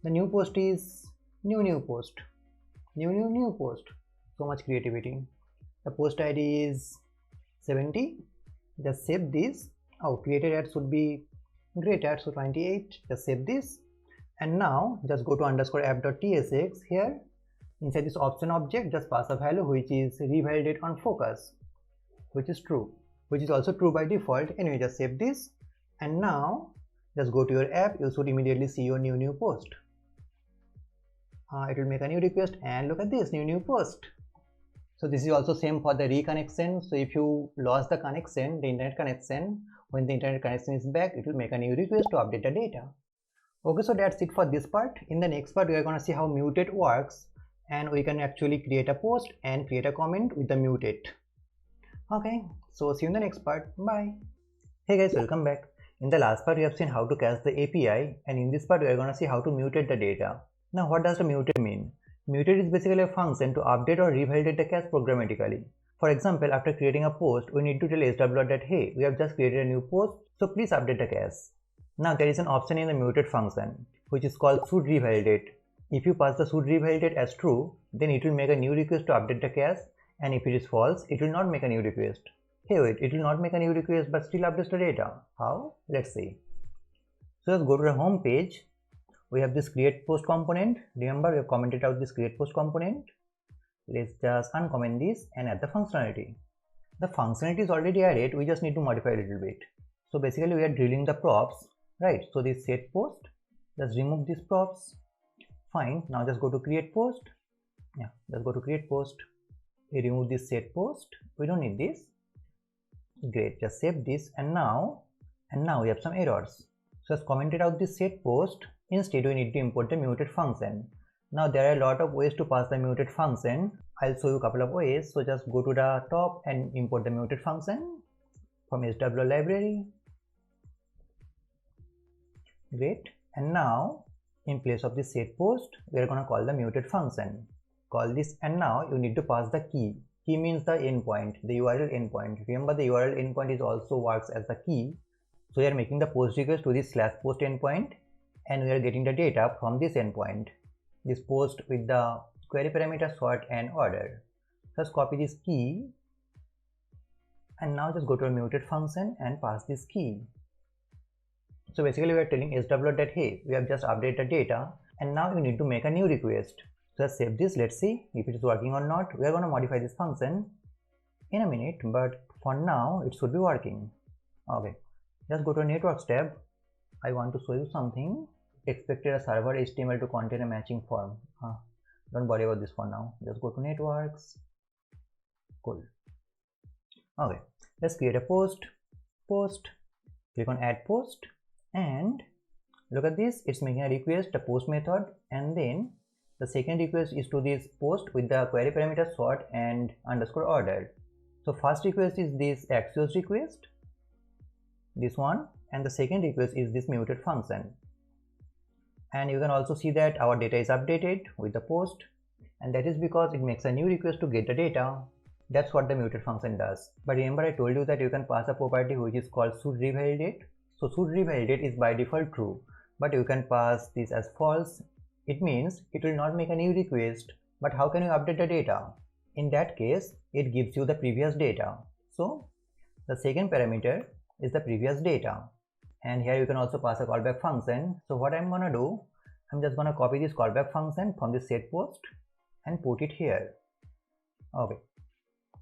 The new post is new post. New post. So much creativity. The post ID is 70. Just save this. Oh, created ad should be great ad, so 28. Just save this. And now just go to _app.tsx here. Inside this option object, just pass a value which is revalidate on focus, which is true, which is also true by default. Anyway, just save this, and now just go to your app. You should immediately see your new post. It will make a new request, and look at this new post. So this is also same for the reconnection. So if you lost the connection, the internet connection, when the internet connection is back, it will make a new request to update the data. Okay, so that's it for this part. In the next part, we are going to see how mutate works, and we can actually create a post and create a comment with the mutate. Okay, so see you in the next part. Bye. Hey guys, welcome back. In the last part, we have seen how to cache the API, and in this part, we are going to see how to mutate the data. Now, what does the mutate mean? Mutate is basically a function to update or revalidate the cache programmatically. For example, after creating a post, we need to tell SWR that hey, we have just created a new post, so please update the cache. Now there is an option in the mutate function which is called should revalidate. If you pass the should revalidate as true, then it will make a new request to update the cache, and if it is false, it will not make a new request. Hey wait, it will not make a new request but still updates the data. How? Let's see. So let's go to the home page. We have this create post component. Remember, we have commented out this create post component. Let's just uncomment this and add the functionality. The functionality is already added, we just need to modify a little bit. So basically we are drilling the props, right? So this set post, just remove these props. Fine. Now just go to create post. Yeah, just go to create post. We remove this set post. We don't need this. Great. Just save this, and now we have some errors. So just commented out this set post. Instead, we need to import the mutate function. Now there are a lot of ways to pass the mutate function. I'll show you a couple of ways. So just go to the top and import the mutate function from SWR library. Great. And now in place of this set post, we are going to call the mutate function. Call this, and now you need to pass the key. Key means the endpoint, the URL endpoint. Remember, the URL endpoint is also works as the key. So we are making the post request to this /post endpoint, and we are getting the data from this endpoint. This post with the query parameter sort and order. Just copy this key and now just go to a mutate function and pass this key. So basically we are telling SWR that hey, we have just updated the data and now we need to make a new request. So just save this, let's see if it is working or not. We are going to modify this function in a minute, but for now it should be working. Okay, just go to networks tab. I want to show you something. Expected a server HTML to contain a matching form. Don't worry about this for now. Just go to networks. Cool. Okay, let's create a post. Click on add post and look at this. It's making a request, the post method, and then the second request is to this post with the query parameter sort and underscore order. So first request is this Axios request, this one, and the second request is this mutate function. And you can also see that our data is updated with the post, and that is because it makes a new request to get the data. That's what the mutate function does. But remember, I told you that you can pass a property which is called should revalidate. So should revalidate is by default true, but you can pass this as false. It means it will not make a new request, but how can you update the data? In that case, it gives you the previous data. So the second parameter is the previous data. And here you can also pass a callback function. So what I'm gonna do, I'm just gonna copy this callback function from this set post and put it here. Okay.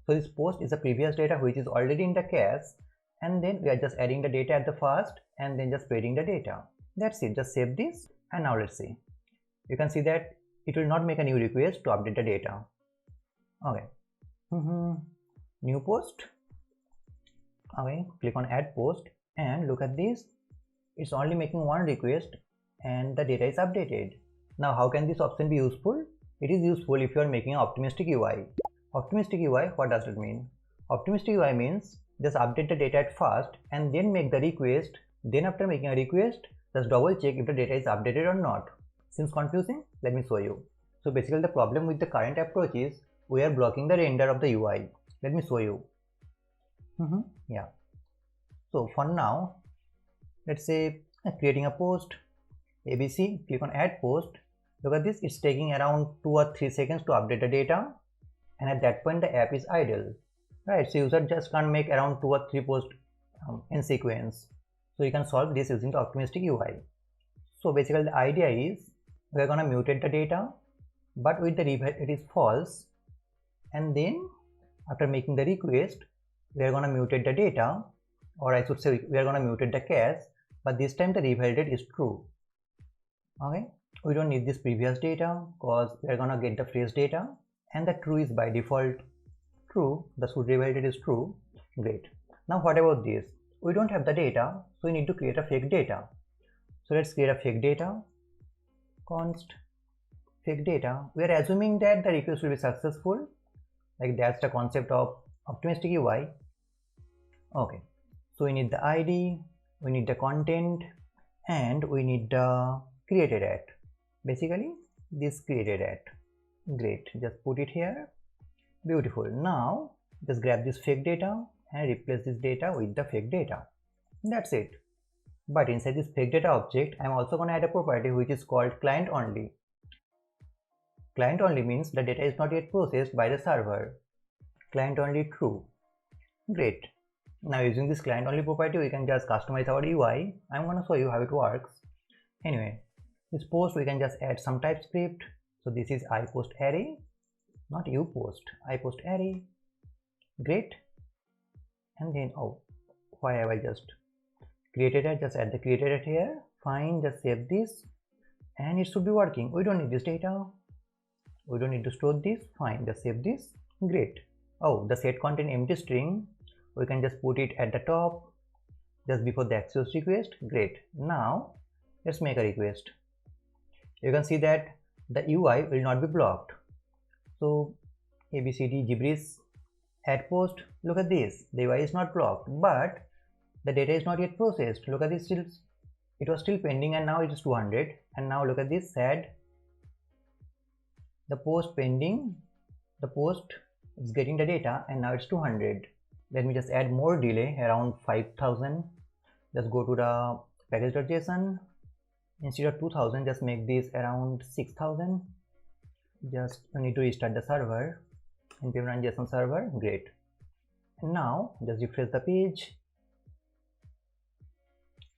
So this post is the previous data which is already in the cache, and then we are just adding the data at the first and then just spreading the data. That's it. Just save this and now let's see. You can see that it will not make a new request to update the data. Okay. New post. Okay, click on add post and look at this. It's only making one request and the data is updated. Now how can this option be useful? It is useful if you are making an optimistic UI. Optimistic UI, what does it mean? Optimistic UI means just update the data at first and then make the request. Then after making a request, just double check if the data is updated or not. Seems confusing? Let me show you. So basically the problem with the current approach is we are blocking the render of the UI. Let me show you. Yeah. So for now, let's say creating a post, ABC, click on add post. Look at this, it's taking around 2 or 3 seconds to update the data. And at that point the app is idle, right? So user just can't make around 2 or 3 posts in sequence. So you can solve this using the optimistic UI. So basically the idea is we are gonna mutate the data, but with the it is false, and then after making the request we are gonna mutate the data, or I should say we are gonna mutate the cache, but this time the revalidate is true. Okay, we don't need this previous data because we are gonna get the fresh data, and the true is by default true. The should revalidate is true. Great. Now what about this? We don't have the data, so we need to create a fake data. So let's create a fake data. Const fake data. We are assuming that the request will be successful. Like that's the concept of optimistic UI. Okay. So we need the ID, we need the content, and we need the created at. Basically this created at. Great. Just put it here. Beautiful. Now just grab this fake data and replace this data with the fake data. That's it. But inside this fake data object, I'm also going to add a property which is called client only. Client only means the data is not yet processed by the server. Client only true. Great. Now using this client only property, we can just customize our UI. I'm going to show you how it works. Anyway, this post we can just add some TypeScript. So this is iPostArray, not uPost, iPostArray. Great. And then why have I just created it? Just add the created it here. Fine, just save this and it should be working. We don't need this data. We don't need to store this. Fine, just save this. Great. The set content empty string, we can just put it at the top just before the Axios request. Great. Now let's make a request. You can see that the UI will not be blocked. So 𝐬𝐮𝐸𝐵 add post. Look at this, the UI is not blocked, but the data is not yet processed. Look at this, it was still pending and now it is 200. And now look at this, sad, the post pending, the post is getting the data and now it's 200. Let me just add more delay around 5000. Just go to the package.json. Instead of 2000, just make this around 6000. Just you need to restart the server, npm run json server. Great. And now just refresh the page.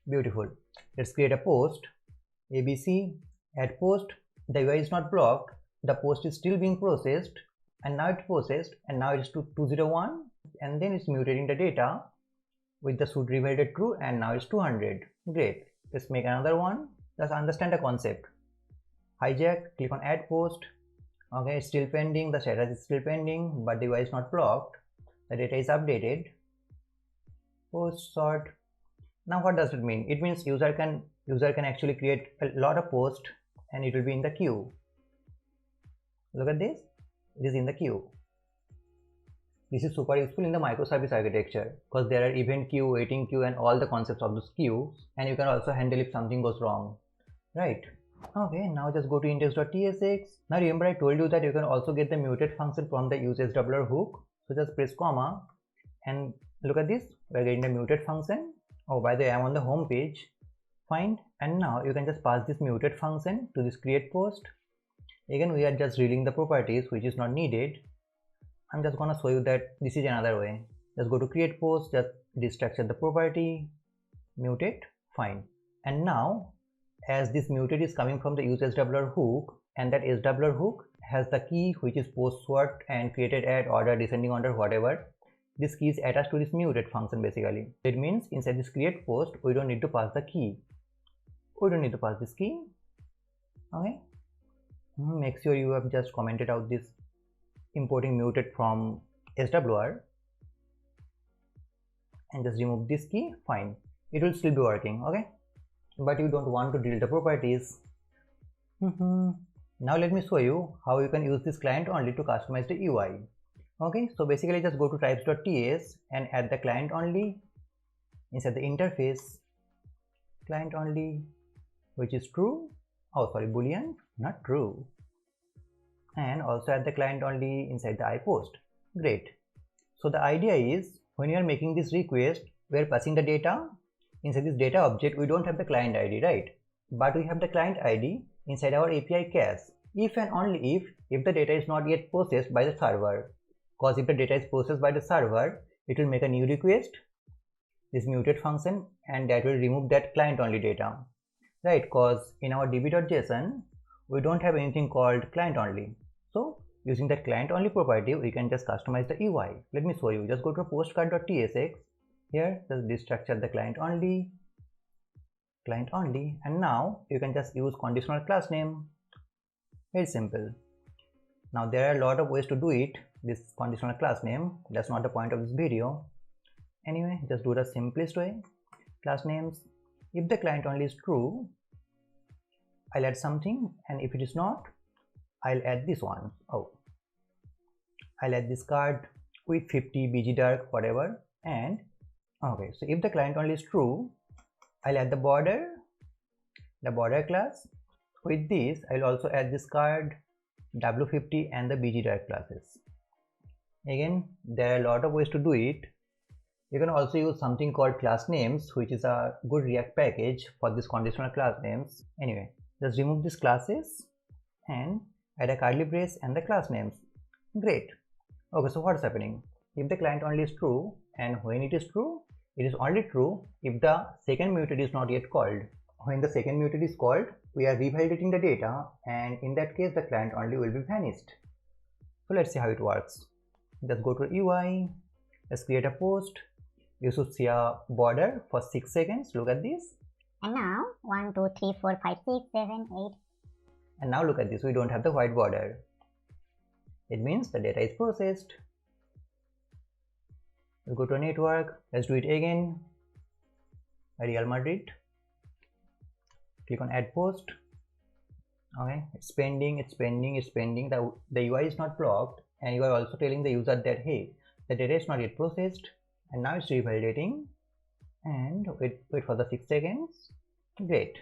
Beautiful. Let's create a post. abc add post. The UI is not blocked. The post is still being processed, and now it's processed, and now it's to 201, and then it's mutating the data with the should revalidate true, and now it's 200. Great. Let's make another one. Just understand the concept. Hijack, click on add post. Okay, it's still pending, the status is still pending, but the UI is not blocked. The data is updated. Post sort. Now what does it mean? It means user can actually create a lot of posts and it will be in the queue. Look at this, it is in the queue. This is super useful in the microservice architecture because there are event queue, waiting queue, and all the concepts of those queues, and you can also handle if something goes wrong, right? Okay, now just go to index.tsx. Now remember I told you that you can also get the mutate function from the use SWR hook. So just press comma and look at this, we are getting the mutate function. Oh, by the way, I am on the home page. Fine. And now you can just pass this mutate function to this create post. Again, we are just reading the properties, which is not needed. I'm just gonna show you that this is another way. Just go to create post, just destructure the property, mutate, fine. And now, as this mutate is coming from the use SWR hook, and that SWR hook has the key which is post sort and created at order, descending order, whatever. This key is attached to this mutate function basically. It means inside this create post, we don't need to pass the key. We don't need to pass this key. Okay. Make sure you have just commented out this importing mutate from SWR and just remove this key. Fine. It will still be working. Okay. But you don't want to delete the properties. Now let me show you how you can use this client only to customize the UI. Okay, so basically just go to types.ts and add the client only inside the interface, client only, which is true. Oh, sorry, boolean, not true. And also add the client only inside the iPost. Great. So the idea is when you are making this request, we are passing the data inside this data object. We don't have the client ID, right? But we have the client ID inside our API cache. If and only if the data is not yet processed by the server. Because if the data is processed by the server, it will make a new request, this mutate function, and that will remove that client only data, right? Because in our db.json, we don't have anything called client only. So using that client only property, we can just customize the UI. Let me show you. Just go to postcard.tsx. Here, just destructure the client only, and now you can just use conditional class name. Very simple. Now there are a lot of ways to do it. This conditional class name, that's not the point of this video. Anyway, just do the simplest way. Class names, if the client only is true, I'll add something, and if it is not, I'll add this one. Oh, I'll add this card with 50 bg_dark, whatever. And okay, so if the client only is true, I'll add the border class. With this, I'll also add this card, w50, and the bg_dark classes. Again, there are a lot of ways to do it. You can also use something called class names, which is a good React package for this conditional class names. Anyway, just remove these classes and add a curly brace and the class names. Great. Okay, so what's happening? If the client only is true, and when it is true, it is only true if the second mutate is not yet called. When the second mutate is called, we are revalidating the data, and in that case, the client only will be vanished. So let's see how it works. Just go to UI, let's create a post. You should see a border for 6 seconds. Look at this. And now 1, 2, 3, 4, 5, 6, 7, 8. And now look at this. We don't have the white border. It means the data is processed. We'll go to a network. Let's do it again. Real Madrid. Click on add post. Okay, it's pending. The UI is not blocked. And you are also telling the user that hey, the data is not yet processed, and now it's revalidating, and wait for the 6 seconds. Great.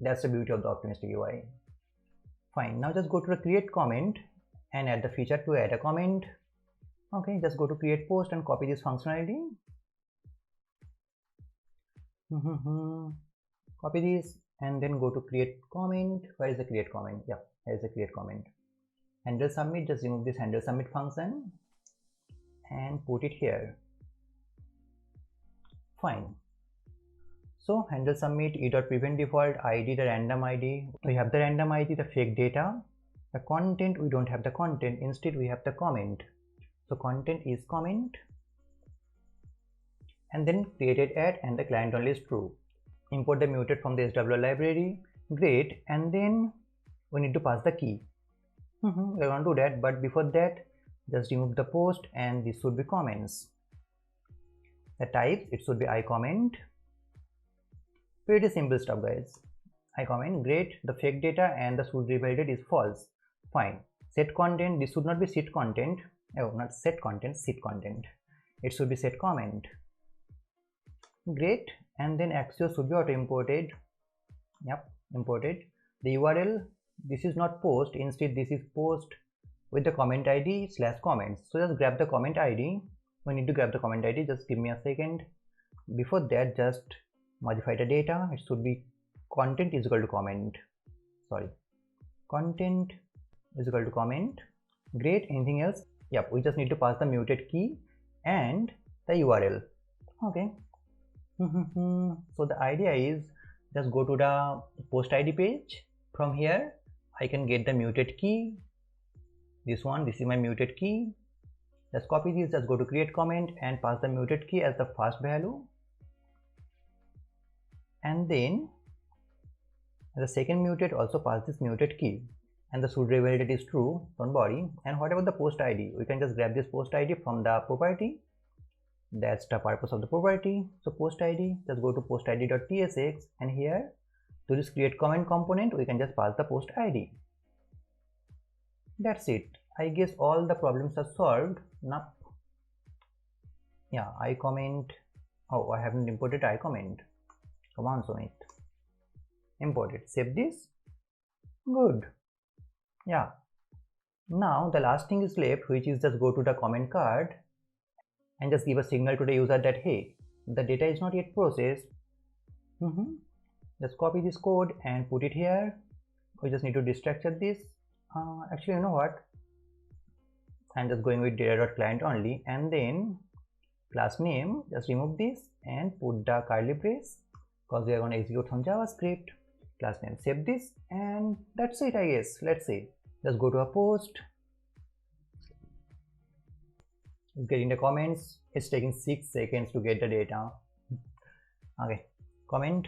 That's the beauty of the optimistic UI. Fine. Now just go to the create comment and add the feature to add a comment. Okay, just go to create post and copy this functionality. Copy this and then go to create comment. Where is the create comment? Yeah, here is the create comment. handle submit, just remove this handle submit function and put it here. Fine. So handle submit e.prevent default id, the random id. We have the random id, the fake data. The content, we don't have the content. Instead, we have the comment. So content is comment. And then created at and the client only is true. Import the muted from the SWR library. Great. And then we need to pass the key. We're going to do that, but before that, just remove the post and this should be comments. The types, it should be 𝐼Comment. Pretty simple stuff, guys. 𝐼Comment, great. The fake data and the should revalidate is false. Fine. Set content, this should not be set content. Oh, not set content, set content. It should be set comment. Great. And then Axios should be auto imported. Yep, imported. The URL, this is not post, instead this is post with the comment ID / comments. So just grab the comment ID. We need to grab the comment ID, just give me a second. Before that, just modify the data. It should be content is equal to comment. Sorry, content is equal to comment. Great. Anything else? Yep, we just need to pass the muted key and the URL. Okay. So the idea is just go to the post ID page. From here I can get the muted key. This one, this is my muted key. Just copy this, just go to create comment and pass the muted key as the first value. And then the second muted, also pass this muted key. And the should revalidate is true, don't worry. And what about the post ID? We can just grab this post ID from the property. That's the purpose of the property. So post ID, just go to post id.tsx and here to this create comment component, we can just pass the post ID. That's it. I guess all the problems are solved. Now, yeah, 𝐼Comment. Oh, I haven't imported 𝐼Comment. Come on, Sumit. Import it. Save this. Good. Yeah. Now the last thing is left, which is just go to the comment card and just give a signal to the user that hey, the data is not yet processed. Just copy this code and put it here. We just need to destructure this. Actually, you know what? I'm just going with data.client only, and then class name, just remove this and put the curly brace because we are going to execute some JavaScript. Class name, save this, and that's it, I guess. Let's see. Just go to a post. It's getting the comments. It's taking 6 seconds to get the data. Okay, comment,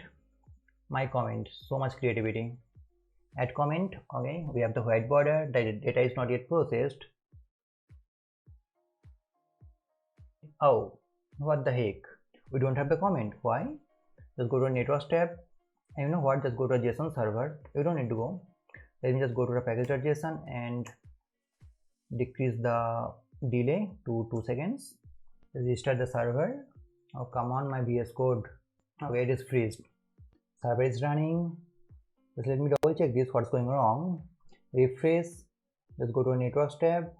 my comment, so much creativity. Add comment. Okay, we have the white border. The data is not yet processed. Oh, what the heck, we don't have the comment. Why? Just go to a network tab, and you know what, just go to a JSON server. You don't need to go. Let me just go to the package.json and decrease the delay to 2 seconds. Restart the server. Oh, come on, my VS Code. Okay, it is freezed. Server is running. Just let me double check this, what's going wrong. Refresh. Just go to a network tab.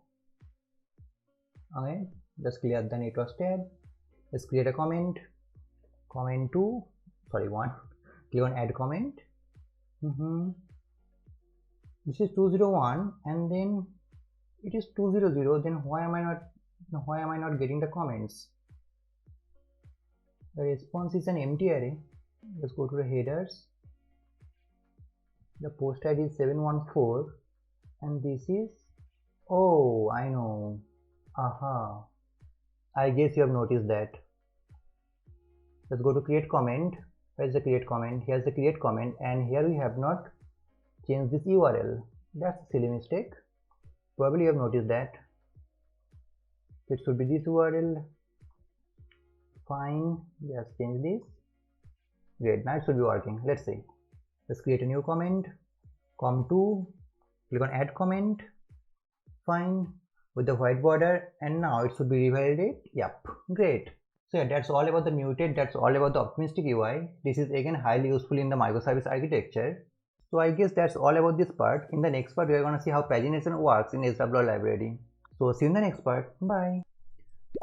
Okay, just clear the network tab. Let's create a comment. Comment 2, sorry 1. Click on add comment. This is 201 and then it is 200. Then why am I not getting the comments? The response is an empty array. Let's go to the headers. The post ID is 714 and this is, oh, I know. Aha, I guess you have noticed that. Let's go to create comment. Where is the create comment? Here's the create comment, and here we have not changed this URL. That's a silly mistake. Probably you have noticed that. It should be this URL. Fine, just change this. Great, now it should be working. Let's see. Let's create a new comment. com2, click on add comment. Fine, with the white border, and now it should be revalidated. Yep, great. So yeah, that's all about the muted, that's all about the optimistic UI. This is again highly useful in the microservice architecture. So I guess that's all about this part. In the next part, we are going to see how pagination works in SWR library. So see you in the next part. Bye.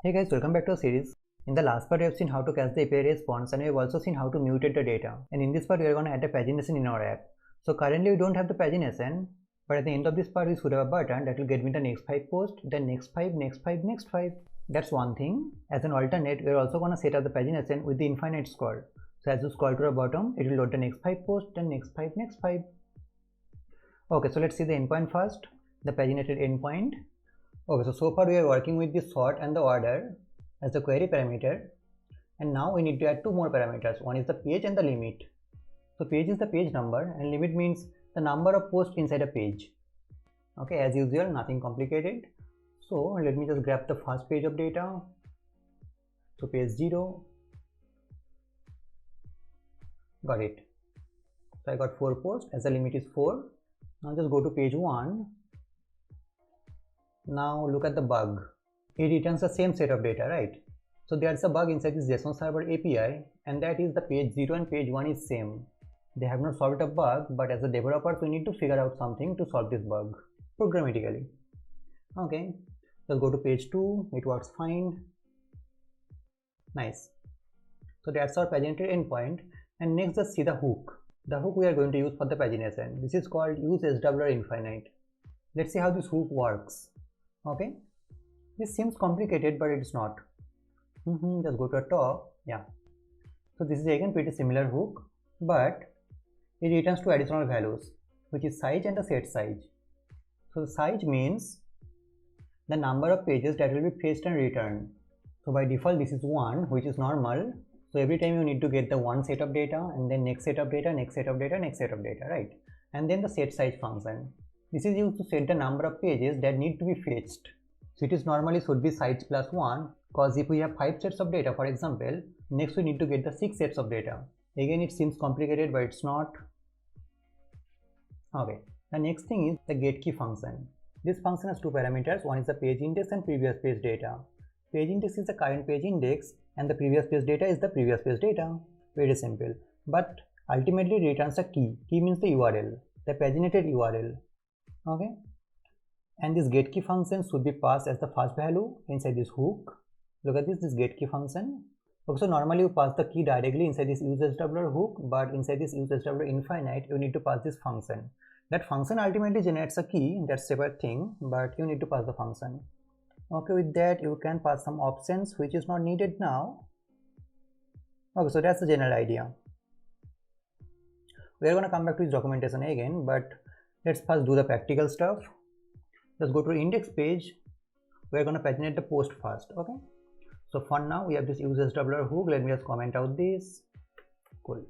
Hey guys, welcome back to our series. In the last part, we have seen how to catch the API response, and we have also seen how to mutate the data. And in this part, we are going to add the pagination in our app. So currently we don't have the pagination, But at the end of this part, we should have a button that will get me the next 5 posts, then next 5, next 5, next 5. That's one thing. As an alternate, we're also going to set up the pagination with the infinite scroll. So as you scroll to the bottom, it will load the next 5 posts, then next 5, next 5. Okay, so let's see the endpoint first, the paginated endpoint. Okay, so far we are working with the sort and the order as the query parameter. And now we need to add 2 more parameters. One is the page and the limit. So page is the page number and limit means the number of posts inside a page. Okay, as usual, nothing complicated. So let me just grab the first page of data. So page 0. Got it. So I got 4 posts as the limit is 4. Now just go to page 1. Now look at the bug. It returns the same set of data, right? So there's a bug inside this JSON server API, and that is the page 0 and page 1 is same. They have not solved a bug, but as a developer we need to figure out something to solve this bug programmatically. Okay, let's go to page 2. It works fine. Nice. So that's our paginated endpoint. And next, just see the hook. The hook we are going to use for the pagination. This is called use SWR infinite. Let's see how this hook works. Okay, this seems complicated, but it's not. Just go to the top. Yeah. So this is again pretty similar hook, but it returns 2 additional values, which is size and the set size. So the size means the number of pages that will be fetched and returned. So by default this is 1, which is normal. So every time you need to get the one set of data and then next set of data, next set of data, next set of data, right? And then the set size function. This is used to set the number of pages that need to be fetched. So it is normally should be size plus 1, because if we have 5 sets of data, for example, next we need to get the 6 sets of data. Again, it seems complicated, but it's not. Okay, the next thing is the getKey function. This function has 2 parameters. One is the page index and previous page data. Page index is the current page index and the previous page data is the previous page data. Very simple. But ultimately it returns a key. Key means the URL, the paginated URL. Okay. And this getKey function should be passed as the first value inside this hook. Look at this getKey function. Okay, so normally you pass the key directly inside this use_SWR hook, but inside this use_SWR infinite you need to pass this function. That function ultimately generates a key, that's a separate thing, but you need to pass the function. Okay, with that you can pass some options which is not needed now. Okay, so that's the general idea. We are going to come back to this documentation again, but let's first do the practical stuff. Let's go to the index page. We are going to paginate the post first. Okay, so for now we have this use_SWR hook. Let me just comment out this. Cool.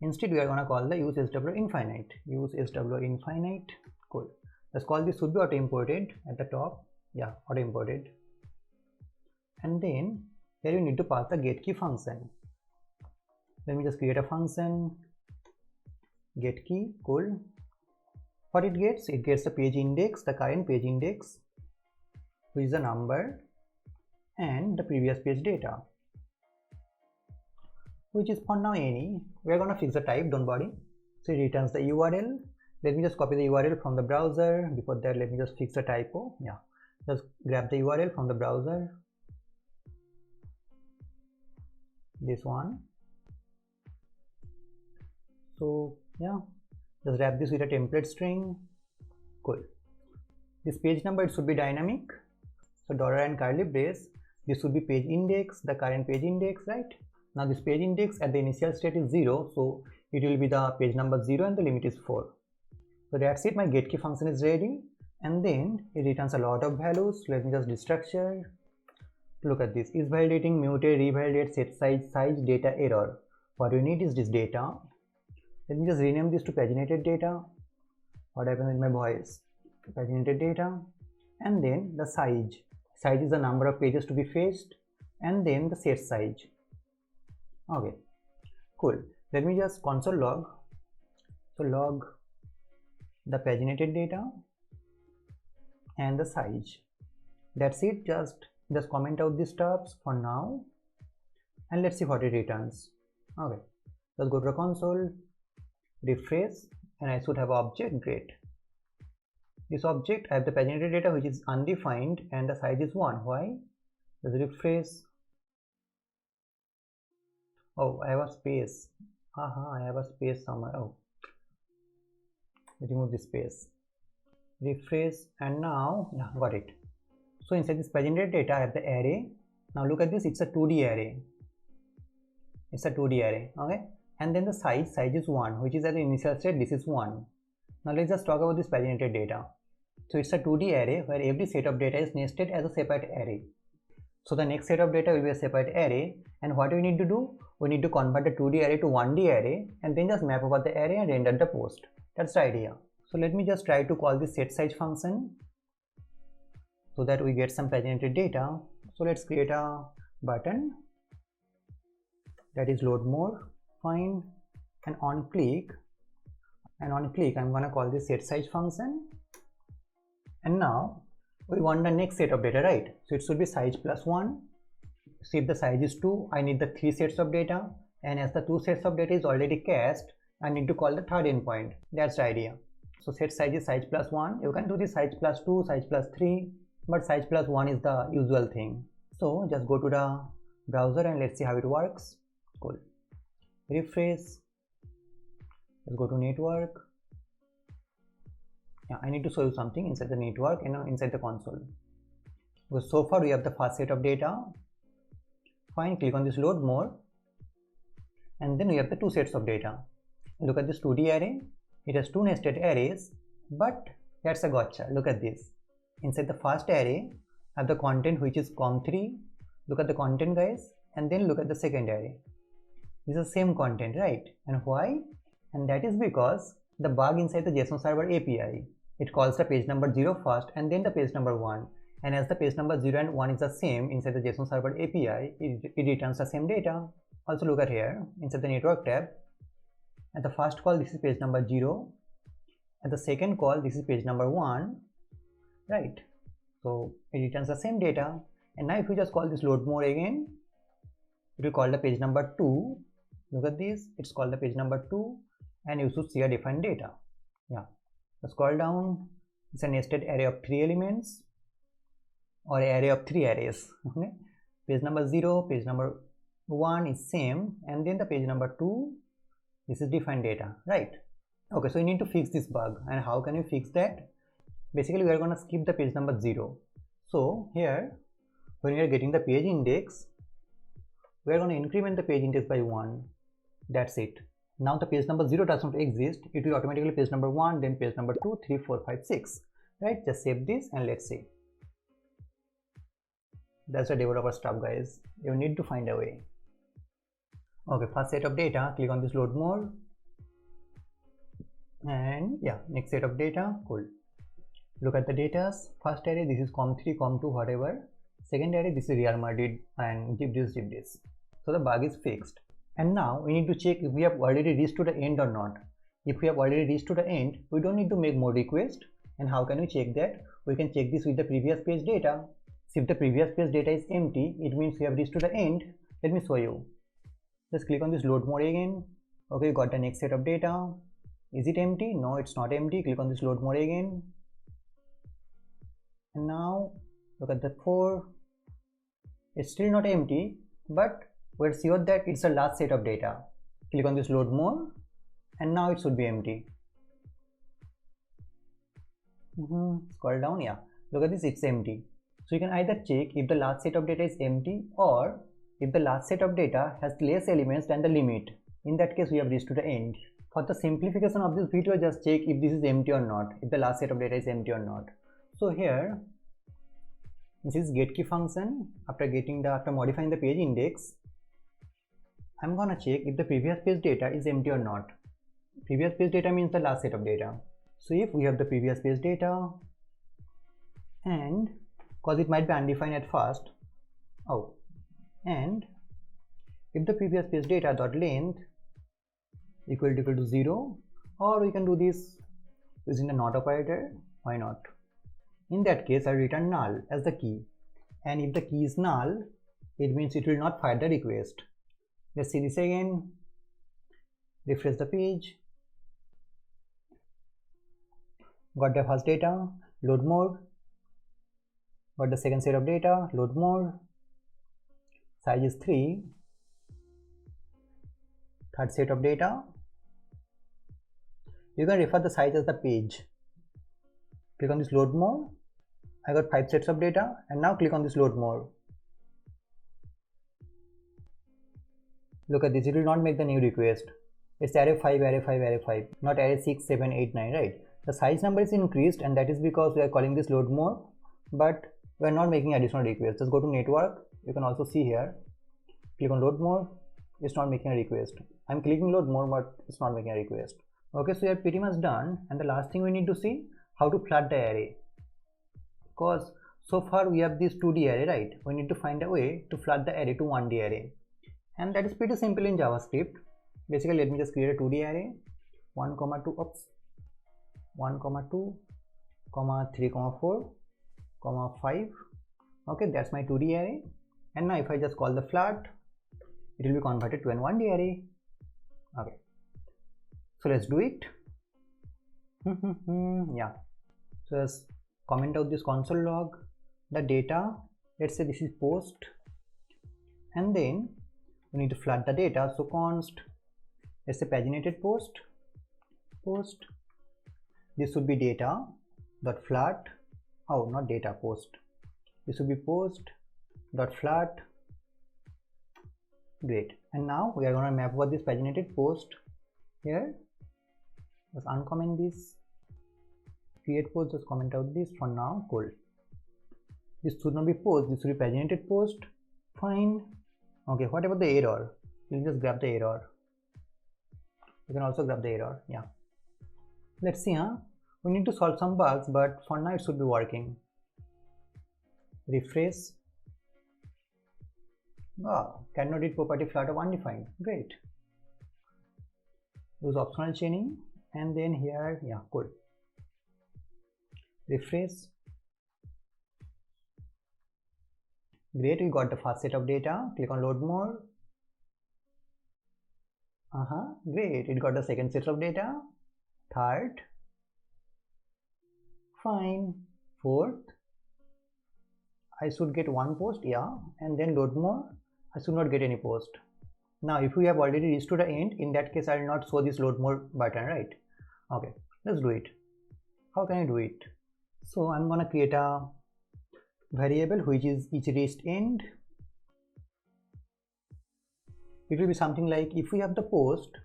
Instead we are going to call the use_SWR infinite. Use_SWR infinite. Cool. Let's call this should be auto imported at the top. Yeah, auto imported. And then here you need to pass the getKey function. Let me just create a function. GetKey. Cool. What it gets the page index, the current page index, which is the number, and the previous page data, which is for now any. We are going to fix the type, don't worry. So it returns the URL. Let me just copy the URL from the browser. Before that, let me just fix the typo. Yeah, just grab the URL from the browser, this one. So yeah, just wrap this with a template string. Cool. This page number, it should be dynamic. So dollar and curly brace, this should be page index, the current page index, right? Now this page index at the initial state is 0, so it will be the page number 0 and the limit is 4. So that's it, my getKey function is ready, and then it returns a lot of values. Let me just destructure. Look at this, is validating, mutate, revalidate, set size, data, error. What we need is this data. Let me just rename this to paginated data. What happened with my voice? Paginated data, and then the size. Size is the number of pages to be fetched, and then the set size. Okay, cool. Let me just console log. So log the paginated data and the size. That's it. Just comment out these stuffs for now, and let's see what it returns. Okay, let's go to the console, refresh, and I should have object. Great. This object, I have the paginated data which is undefined and the size is 1. Why? Let's refresh. Oh, I have a space. I have a space somewhere. Oh, remove this space. refresh, and now yeah, got it. So inside this paginated data I have the array. Now look at this, it's a 2D array. It's a 2D array, okay? And then the size is 1, which is at the initial state, this is 1. Now let's just talk about this paginated data. So it's a 2D array where every set of data is nested as a separate array. So the next set of data will be a separate array, and what we need to do? We need to convert the 2D array to 1D array and then just map over the array and render the post. That's the idea. So let me just try to call this setSize function so that we get some paginated data. So let's create a button that is load more, fine, and on click I'm gonna call this setSize function. And now we want the next set of data, right? So it should be size plus 1. So if the size is 2, I need the 3 sets of data, and as the 2 sets of data is already cached, I need to call the third endpoint. That's the idea. So set size is size plus 1. You can do this size plus 2, size plus 3, but size plus 1 is the usual thing. So just go to the browser and let's see how it works. Cool. Refresh. Let's go to network. Yeah, I need to show you something inside the network and inside the console. Because so far we have the first set of data. Fine, click on this load more, and then we have the 2 sets of data. Look at this 2D array. It has 2 nested arrays, but that's a gotcha. Look at this. Inside the first array, I have the content which is com3. Look at the content, guys, and then look at the second array. This is the same content, right? And why? And that is because the bug inside the JSON server API. It calls the page number 0 first and then the page number 1. And as the page number 0 and 1 is the same inside the JSON server API, it returns the same data. Also look at here, inside the network tab, at the first call this is page number 0, at the second call this is page number 1, right? So it returns the same data. And now if we just call this load more again, it will call the page number 2. Look at this, it's called the page number 2, and you should see a different data. Yeah, let's scroll down. It's a nested array of 3 elements, or array of 3 arrays. Okay, page number 0, page number 1 is same, and then the page number 2, this is different data, right? Okay, so you need to fix this bug. And how can you fix that? Basically we are going to skip the page number 0. So here, when we are getting the page index, we are going to increment the page index by 1. That's it. Now the page number 0 does not exist. It will automatically page number 1, then page number 2, 3, 4, 5, 6. Right? Just save this and let's see. That's the developer stuff, guys. You need to find a way. Okay, first set of data, click on this load more. And yeah, next set of data, cool. Look at the data. First array, this is com3, com2, whatever. Second array, this is 𝐿 and 𝐮𝐻𝐵. So the bug is fixed. And now we need to check if we have already reached to the end or not. If we have already reached to the end, we don't need to make more requests. And how can we check that? We can check this with the previous page data. So if the previous page data is empty, it means we have reached to the end. Let me show you. Just click on this load more again. Okay, you got the next set of data. Is it empty? No, it's not empty. Click on this load more again. And now look at the 4. It's still not empty, but we're sure that it's the last set of data. Click on this load more, and now it should be empty. Scroll down, yeah. Look at this, it's empty. So you can either check if the last set of data is empty, or if the last set of data has less elements than the limit. In that case, we have reached to the end. For the simplification of this video, just check if this is empty or not, if the last set of data is empty or not. So here, this is getKey function. After modifying the page index, I'm gonna check if the previous page data is empty or not. Previous page data means the last set of data. So if we have the previous page data, and because it might be undefined at first, and if the previous page data dot length equal to 0, or we can do this using the not operator. Why not? In that case, I return null as the key, and if the key is null, it means it will not fire the request. Let's see this again. Refresh the page. Got the first data, load more. Got the second set of data, load more. Size is 3. Third set of data. You can refer the size as the page. Click on this load more. I got 5 sets of data, and now click on this load more. Look at this, it will not make the new request. It's array 5, array 5, array 5, not array 6, 7, 8, 9, right? The size number is increased, and that is because we are calling this load more, but we are not making additional requests. Just go to network. You can also see here. Click on load more. It's not making a request. I'm clicking load more, but it's not making a request. Okay, so we are pretty much done. And the last thing we need to see, how to flood the array. Because so far we have this 2D array, right? We need to find a way to flood the array to 1D array. And that is pretty simple in JavaScript. Basically, let me just create a 2D array. 1, 2, oops. 1, 2, 3, 4, 5. Okay, that's my 2D array. And now if I just call the flood, it will be converted to an 1D array. Okay, so let's do it. Yeah, so just comment out this console log, the data. Let's say this is post, and then we need to flood the data. So const, let's say paginated post. This should be data dot flood. Oh, not data, post. This should be post dot flood. Great. And now we are going to map over this paginated post here. Just uncomment this, create post, just comment out this for now. Cool. This should not be post, this should be paginated post. Fine. Okay, what about the error? We'll just grab the error. You can also grab the error. Yeah, let's see. We need to solve some bugs, but for now it should be working. Refresh. Wow, cannot read property flood of undefined. Great. Use optional chaining, and then here, yeah, cool. Refresh. Great, we got the first set of data. Click on load more. Great, it got the second set of data. Third. Fine. Fourth. I should get one post, yeah, and then load more. I should not get any post. Now if we have already reached to the end, in that case I will not show this load more button, right? Okay, let's do it. How can I do it? So I'm gonna create a variable which is each reached end. It will be something like, if we have the post,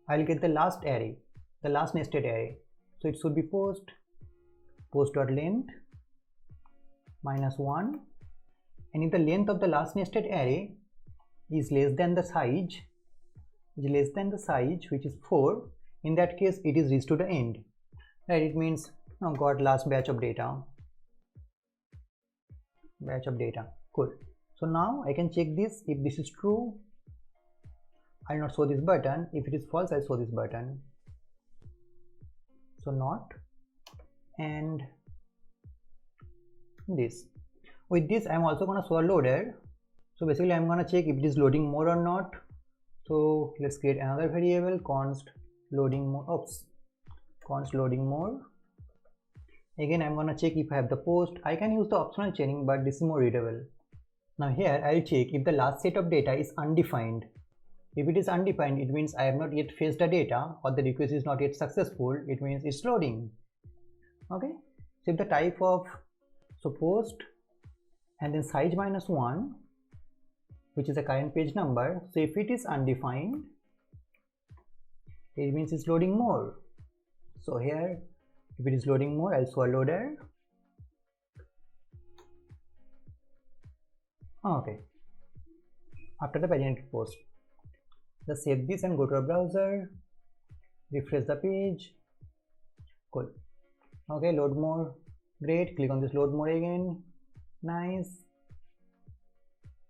I'll get the last array, the last nested array. So it should be post.length -1, and if the length of the last nested array is less than the size, which is 4, in that case it is reached to the end, right? It means now got last batch of data. Cool. So now I can check this. If this is true, I'll not show this button. If it is false, I'll show this button. So not, and this. With this, I'm also going to show a loader. So basically I'm going to check if it is loading more or not. So let's create another variable, const loading more. Const loading more. Again, I'm going to check if I have the post. I can use the optional chaining, but this is more readable. Now here I'll check if the last set of data is undefined. If it is undefined, it means I have not yet fetched the data, or the request is not yet successful. It means it's loading. Okay, so if the type of, so post and then size -1, which is the current page number. So if it is undefined, it means it's loading more. So here, if it is loading more, I'll show a loader. Okay, after the paginated post, just save this and go to a browser, refresh the page. Cool. Okay, load more. Great, click on this load more again. Nice.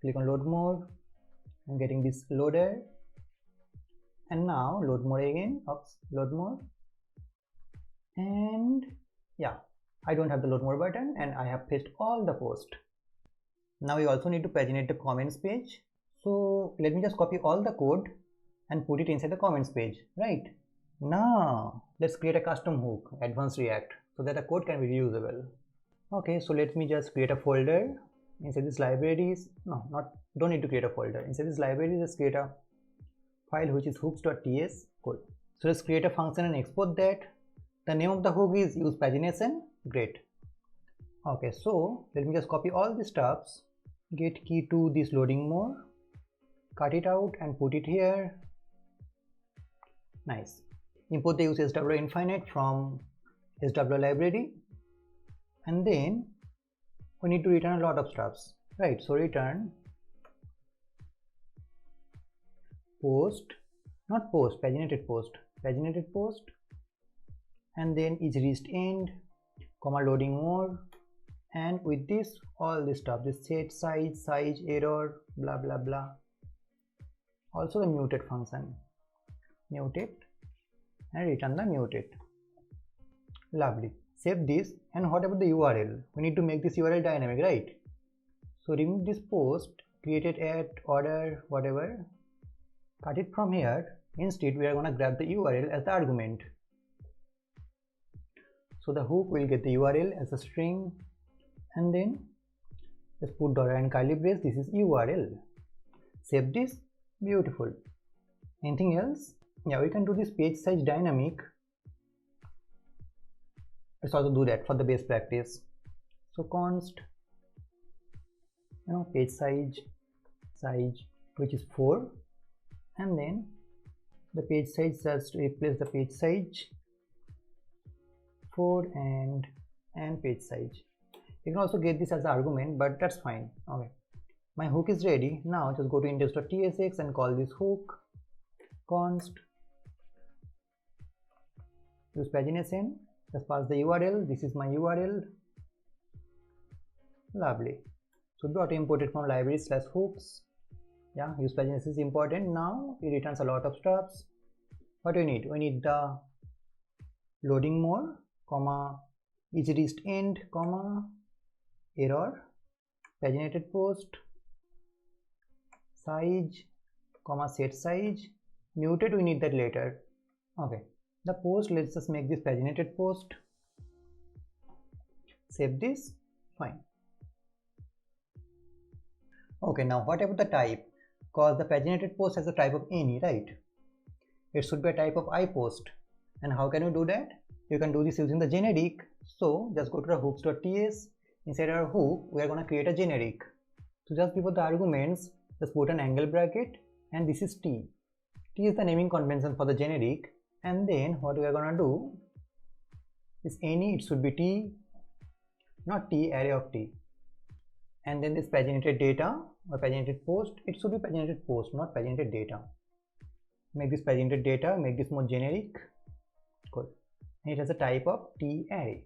Click on load more. I'm getting this loader, and now load more again. Load more, and yeah, I don't have the load more button, and I have fetched all the post. Now we also need to paginate the comments page. So let me just copy all the code and put it inside the comments page. Right now let's create a custom hook, advanced React, so that the code can be reusable. Okay, so let me just create a folder inside this libraries. Don't need to create a folder. Inside this library, just create a file which is hooks.ts. Cool. So let's create a function and export that. The name of the hook is use pagination. Great. Okay, so let me just copy all the stuffs, get key to this loading more, cut it out and put it here. Nice. Import the use SWR infinite from SWR library, and then we need to return a lot of stuffs, right? So return post, not post, paginated post, and then 𝐬𝐮𝐸𝐿, comma loading more, and with this all this stuff, this set size, error, blah blah blah. Also the mutate function, mutate, and return the mutate. Lovely. Save this. And what about the URL? We need to make this URL dynamic, right? So remove this post created at order whatever, cut it from here. Instead we are going to grab the URL as the argument. So the hook will get the URL as a string, and then just put dollar and curly brace. This is URL. Save this. Beautiful. Anything else? Yeah, we can do this page size dynamic. Let's also do that for the base practice. So const, page size which is 4, and then the page size, just replace the page size 4 and page size. You can also get this as an argument, but that's fine. Okay, my hook is ready. Now just go to index.tsx and call this hook const use pagination. Just pass the URL. This is my URL. Lovely. So we got imported from library/hooks. Yeah, use pagination is important. Now it returns a lot of stuffs. What do we need? We need the loading more, comma 𝐬𝐻_end, comma error, paginated post, size, comma set size, mutate. We need that later. Okay. The post, let's just make this paginated post. Save this. Fine. Okay, now what about the type? Because the paginated post has a type of any, right? It should be a type of iPost. And how can you do that? You can do this using the generic. So just go to the hooks.ts. Inside our hook, we are going to create a generic. So just before the arguments, just put an angle bracket, and this is T. T is the naming convention for the generic. And then what we are going to do is any, it should be T, not T, array of T. And then this paginated data or paginated post, it should be paginated post, not paginated data. Make this paginated data, make this more generic. Cool. And it has a type of T array.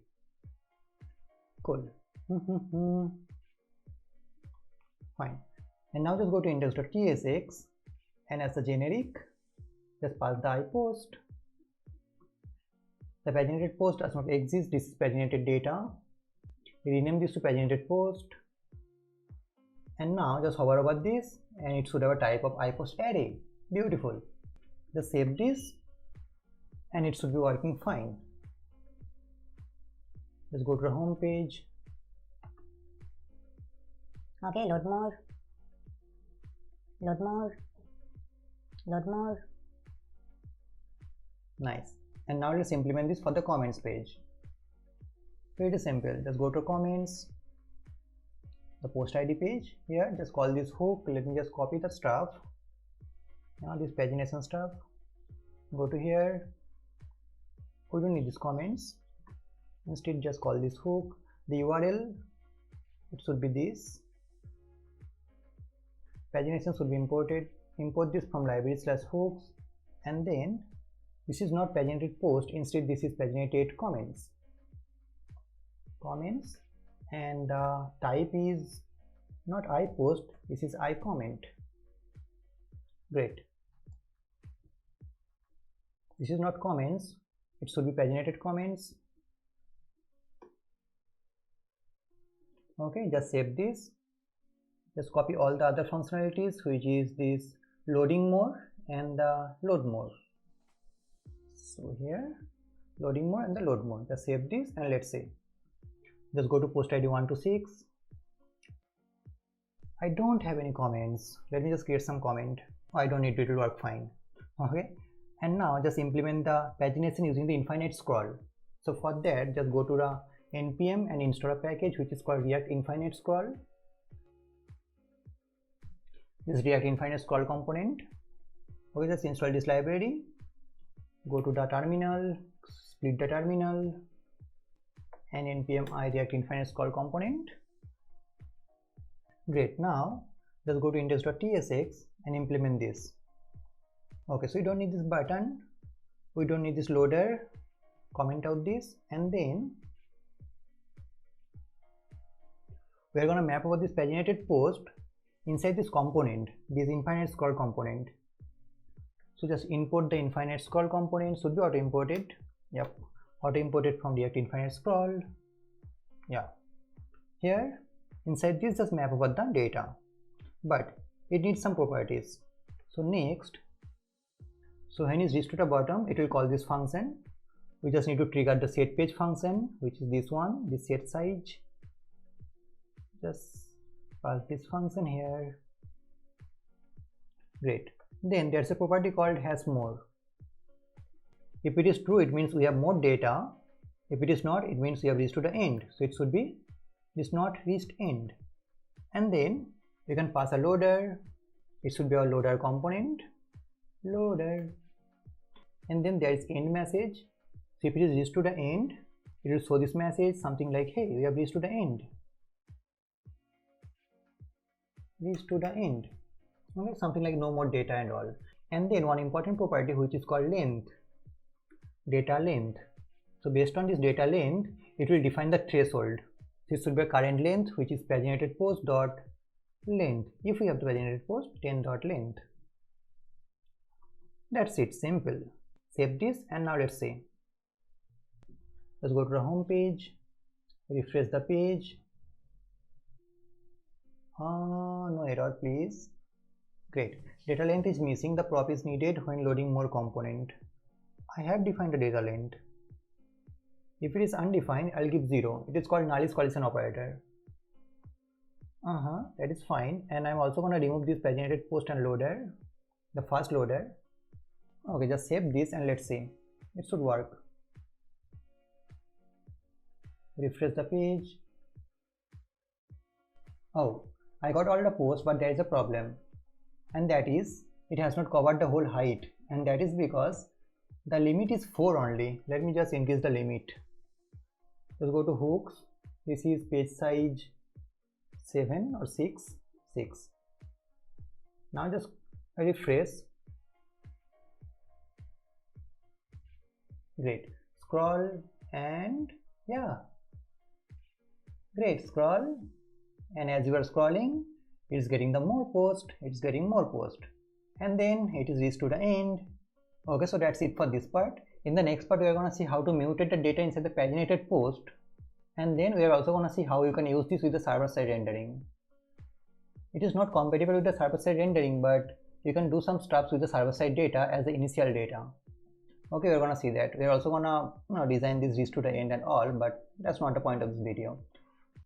Cool. Fine. And now just go to index.tsx, and as a generic, just pass the iPost. The paginated post does not exist. This is paginated data. We rename this to paginated post. And now just hover over this, and it should have a type of iPost array. Beautiful. Just save this, and it should be working fine. Let's go to the home page. Okay, load more. Nice. And now let's implement this for the comments page. Pretty simple. Just go to comments, the post ID page. Here, just call this hook. Let me just copy the stuff. Now this pagination stuff. Go to here. We don't need these comments. Instead, just call this hook. The URL, it should be this. Pagination should be imported. Import this from library/hooks, and then this is not paginated post. Instead, this is paginated comments. And type is not iPost. This is iComment. Great. This is not comments. It should be paginated comments. Okay, just save this. Just copy all the other functionalities, which is this loading more and the load more. So here, loading more and the load more. Just save this, and let's see. Just go to post ID 1 to 6. I don't have any comments. Let me just create some comment. Oh, I don't need it, it will work fine. Okay. And now just implement the pagination using the infinite scroll. So for that, just go to the npm and install a package which is called React Infinite Scroll. This React Infinite Scroll component. Okay, just install this library. Go to the terminal, split the terminal, and npm I React Infinite Scroll component. Great. Now just go to index.tsx and implement this. Okay, so we don't need this button, we don't need this loader. Comment out this, and then we are going to map over this paginated post inside this component, this infinite scroll component. So just import the infinite scroll component, should be auto imported. Yep, auto imported from React Infinite Scroll. Yeah, here inside this just map over the data, but it needs some properties. So next, so when it's reached to the bottom, it will call this function. We just need to trigger the set page function, which is this one, this set size. Just pass this function here. Great. Then there's a property called has more. If it is true, it means we have more data. If it is not, it means we have reached to the end. So it should be this not reached end. And then we can pass a loader. It should be a loader component. Loader. And then there is end message. So if it is reached to the end, it will show this message, something like, hey, we have reached to the end. Reached to the end. Okay, something like no more data and all. And then one important property which is called length. Data length. So based on this data length, it will define the threshold. This should be a current length, which is paginated post dot length. If we have the paginated post, 10.length. That's it, simple. Save this, and now let's see. Let's go to the home page, refresh the page. No error, please. Great. Data length is missing. The prop is needed when loading more component. I have defined the data length. If it is undefined, I'll give 0. It is called null is collision operator. That is fine. And I'm also going to remove this paginated post and loader, the first loader. Okay, just save this and let's see. It should work. Refresh the page. Oh, I got all the posts, but there is a problem, and that is it has not covered the whole height, and that is because the limit is 4 only. Let me just increase the limit. Let's go to hooks. This is page size 7 or 6. Now just refresh. Great. Scroll, and yeah, great. Scroll, and as you are scrolling, it's getting the more post, it's getting more post, and then it is reached to the end. Okay, so that's it for this part. In the next part, we are going to see how to mutate the data inside the paginated post, and then we are also going to see how you can use this with the server-side rendering. It is not compatible with the server-side rendering, but you can do some stuff with the server-side data as the initial data. Okay, we're going to see that. We're also going to design this reach to the end and all, but that's not the point of this video.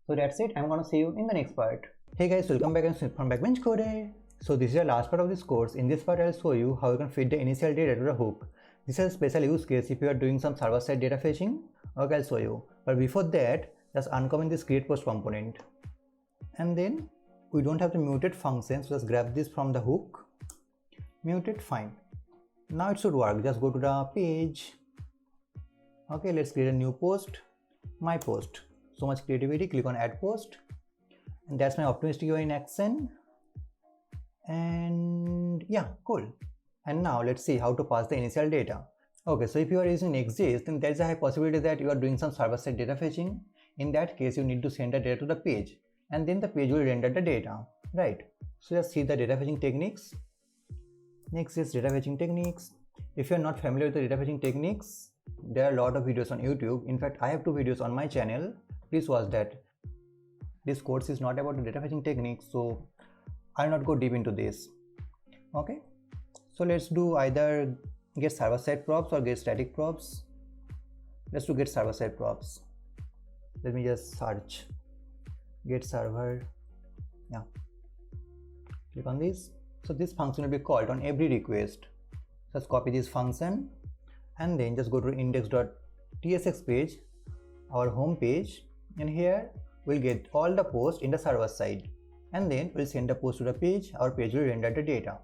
So that's it. I'm going to see you in the next part. Hey guys, welcome back from 𝐬𝐮𝐩𝐸𝐿. So this is the last part of this course. In this part, I'll show you how you can feed the initial data to the hook. This is a special use case if you are doing some server-side data fetching. Okay, I'll show you. But before that, just uncomment this create post component. And then we don't have the mutate function, so just grab this from the hook. Mutate, fine. Now it should work. Just go to the page. Okay, let's create a new post. My post. So much creativity. Click on add post, and that's my optimistic UI in action. And yeah, cool. And now let's see how to pass the initial data. Okay, so if you are using 𝐬𝐻, then there's a high possibility that you are doing some server-side data fetching. In that case, you need to send the data to the page, and then the page will render the data, right? So just see the data fetching techniques. Next is data fetching techniques. If you are not familiar with the data fetching techniques, there are a lot of videos on YouTube. In fact, I have 2 videos on my channel. Please watch that. This course is not about the data fetching techniques, so I'll not go deep into this. Okay, so let's do either get server-side props or get static props. Let's do get server-side props. Let me just search get server. Yeah, click on this. So this function will be called on every request. Just copy this function and then just go to index.tsx tsx page, our home page, and here we'll get all the posts in the server side, and then we'll send the post to the page. Our page will render the data.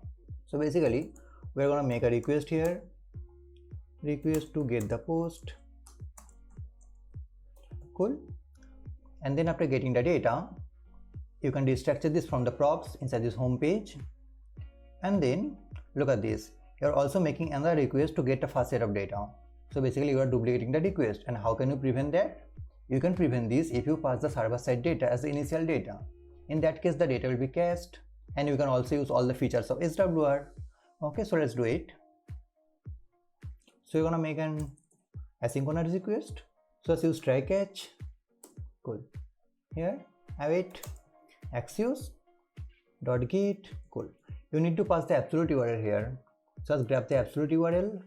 So basically we're gonna make a request here, request to get the post. Cool. And then after getting the data, you can destructure this from the props inside this home page. And then look at this, you're also making another request to get a fast set of data. So basically you are duplicating the request. And how can you prevent that? You can prevent this if you pass the server side data as the initial data. In that case the data will be cached, and you can also use all the features of SWR. Okay, so let's do it. So you're gonna make an asynchronous request. So let's use try catch. Cool. Here await axios.get. Cool. You need to pass the absolute URL here. So let's grab the absolute URL.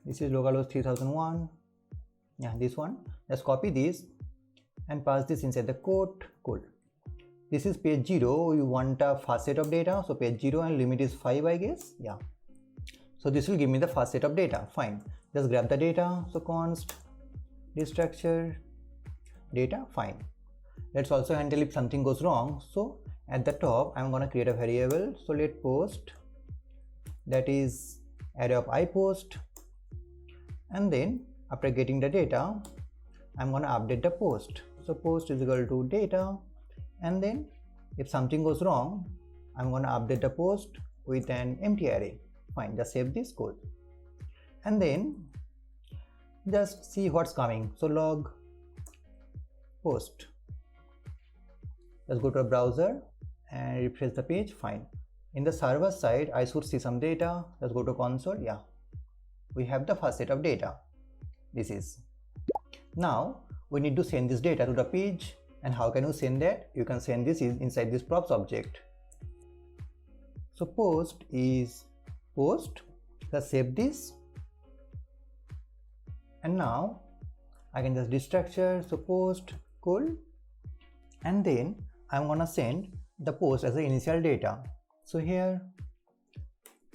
This is localhost 3001. Yeah, this one. Just copy this and pass this inside the quote. Cool. This is page 0. You want a fast set of data. So page 0 and limit is 5, I guess. Yeah. So this will give me the fast set of data. Fine. Just grab the data. So const destructure data. Fine. Let's also handle if something goes wrong. So at the top I'm gonna create a variable. So let post, that is array of iPost, and then after getting the data I'm gonna update the post. So post is equal to data, and then if something goes wrong I'm gonna update the post with an empty array. Fine. Just save this code and then just see what's coming. So log post. Let's go to a browser and refresh the page. Fine. In the server side I should see some data. Let's go to console. Yeah, we have the first set of data. This is. Now we need to send this data to the page. And how can you send that? You can send this inside this props object. So post is post. Let's save this. And now I can just destructure. So post. Cool. And then I'm gonna send the post as the initial data. So here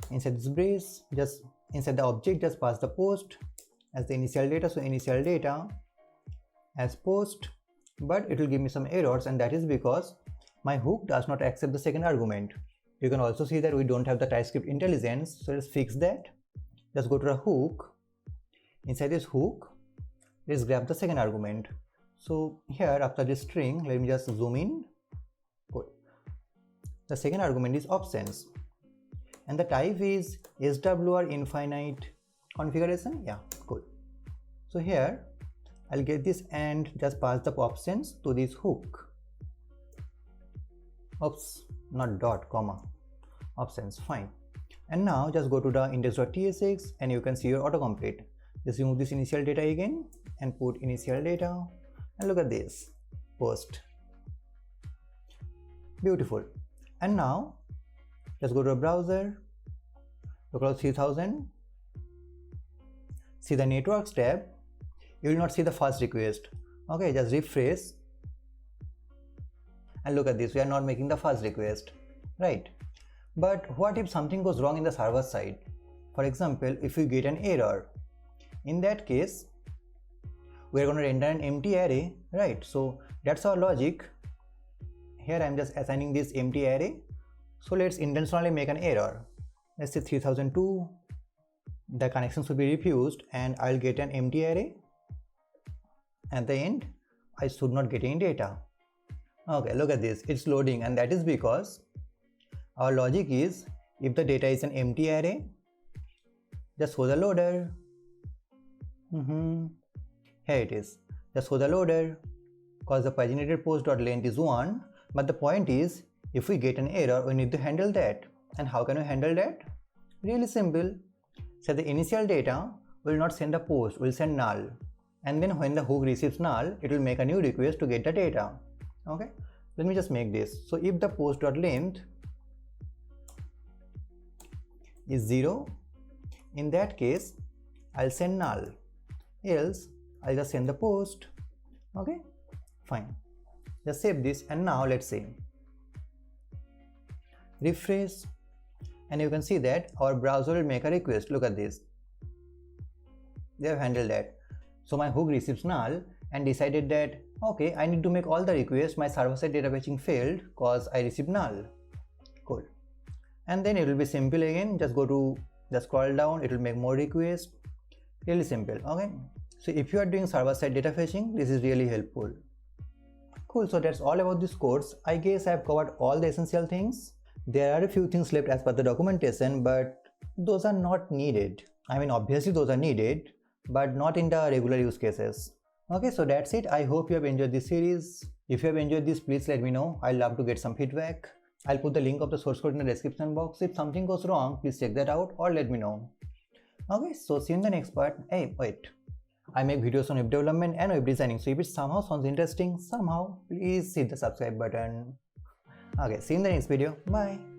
inside this brace, just inside the object, just pass the post as the initial data. So initial data as post, but it will give me some errors, and that is because my hook does not accept the second argument. You can also see that we don't have the TypeScript intelligence. So let's fix that. Just go to the hook. Inside this hook, let's grab the second argument. So here after this string, let me just zoom in. Cool. The second argument is options, and the type is SWR infinite configuration. Yeah, cool. So here I'll get this and just pass the options to this hook. Oops, not dot, comma, options. Fine. And now just go to the index.tsx and you can see your autocomplete. Just remove this initial data again and put initial data, and look at this, post. Beautiful. And now just go to a browser, localhost 3000, see the networks tab. You will not see the first request. Okay, just refresh and look at this, we are not making the first request, right? But what if something goes wrong in the server side? For example, if we get an error, in that case we are going to render an empty array, right? So that's our logic. Here I am just assigning this empty array. So let's intentionally make an error. Let's say 3002, the connection should be refused, and I'll get an empty array. At the end I should not get any data. Okay, look at this, it's loading, and that is because our logic is if the data is an empty array, just show the loader. Here it is, just show the loader, because the paginated post.length is 1. But the point is, if we get an error, we need to handle that. And how can we handle that? Really simple. So the initial data will not send a post, will send null. And then when the hook receives null, it will make a new request to get the data. Okay, let me just make this. So if the post.length is 0, in that case I'll send null, else I'll just send the post. Okay, fine. Just save this, and now let's say refresh, and you can see that our browser will make a request. Look at this. they have handled that. So my hook receives null and decided that okay, I need to make all the requests. My server-side data fetching failed because I received null. Cool. And then it will be simple again. Just scroll down, it will make more requests. Really simple. Okay. So if you are doing server-side data fetching, this is really helpful. Cool. So that's all about this course. I guess I have covered all the essential things. There are a few things left as per the documentation, but those are not needed. I mean, obviously those are needed, but not in the regular use cases. Okay, so that's it. I hope you have enjoyed this series. If you have enjoyed this, please let me know. I'd love to get some feedback. I'll put the link of the source code in the description box. If something goes wrong, please check that out or let me know. Okay, so see you in the next part. Hey, wait. I make videos on web development and web designing, so if it somehow sounds interesting, please hit the subscribe button. Okay, see you in the next video. Bye.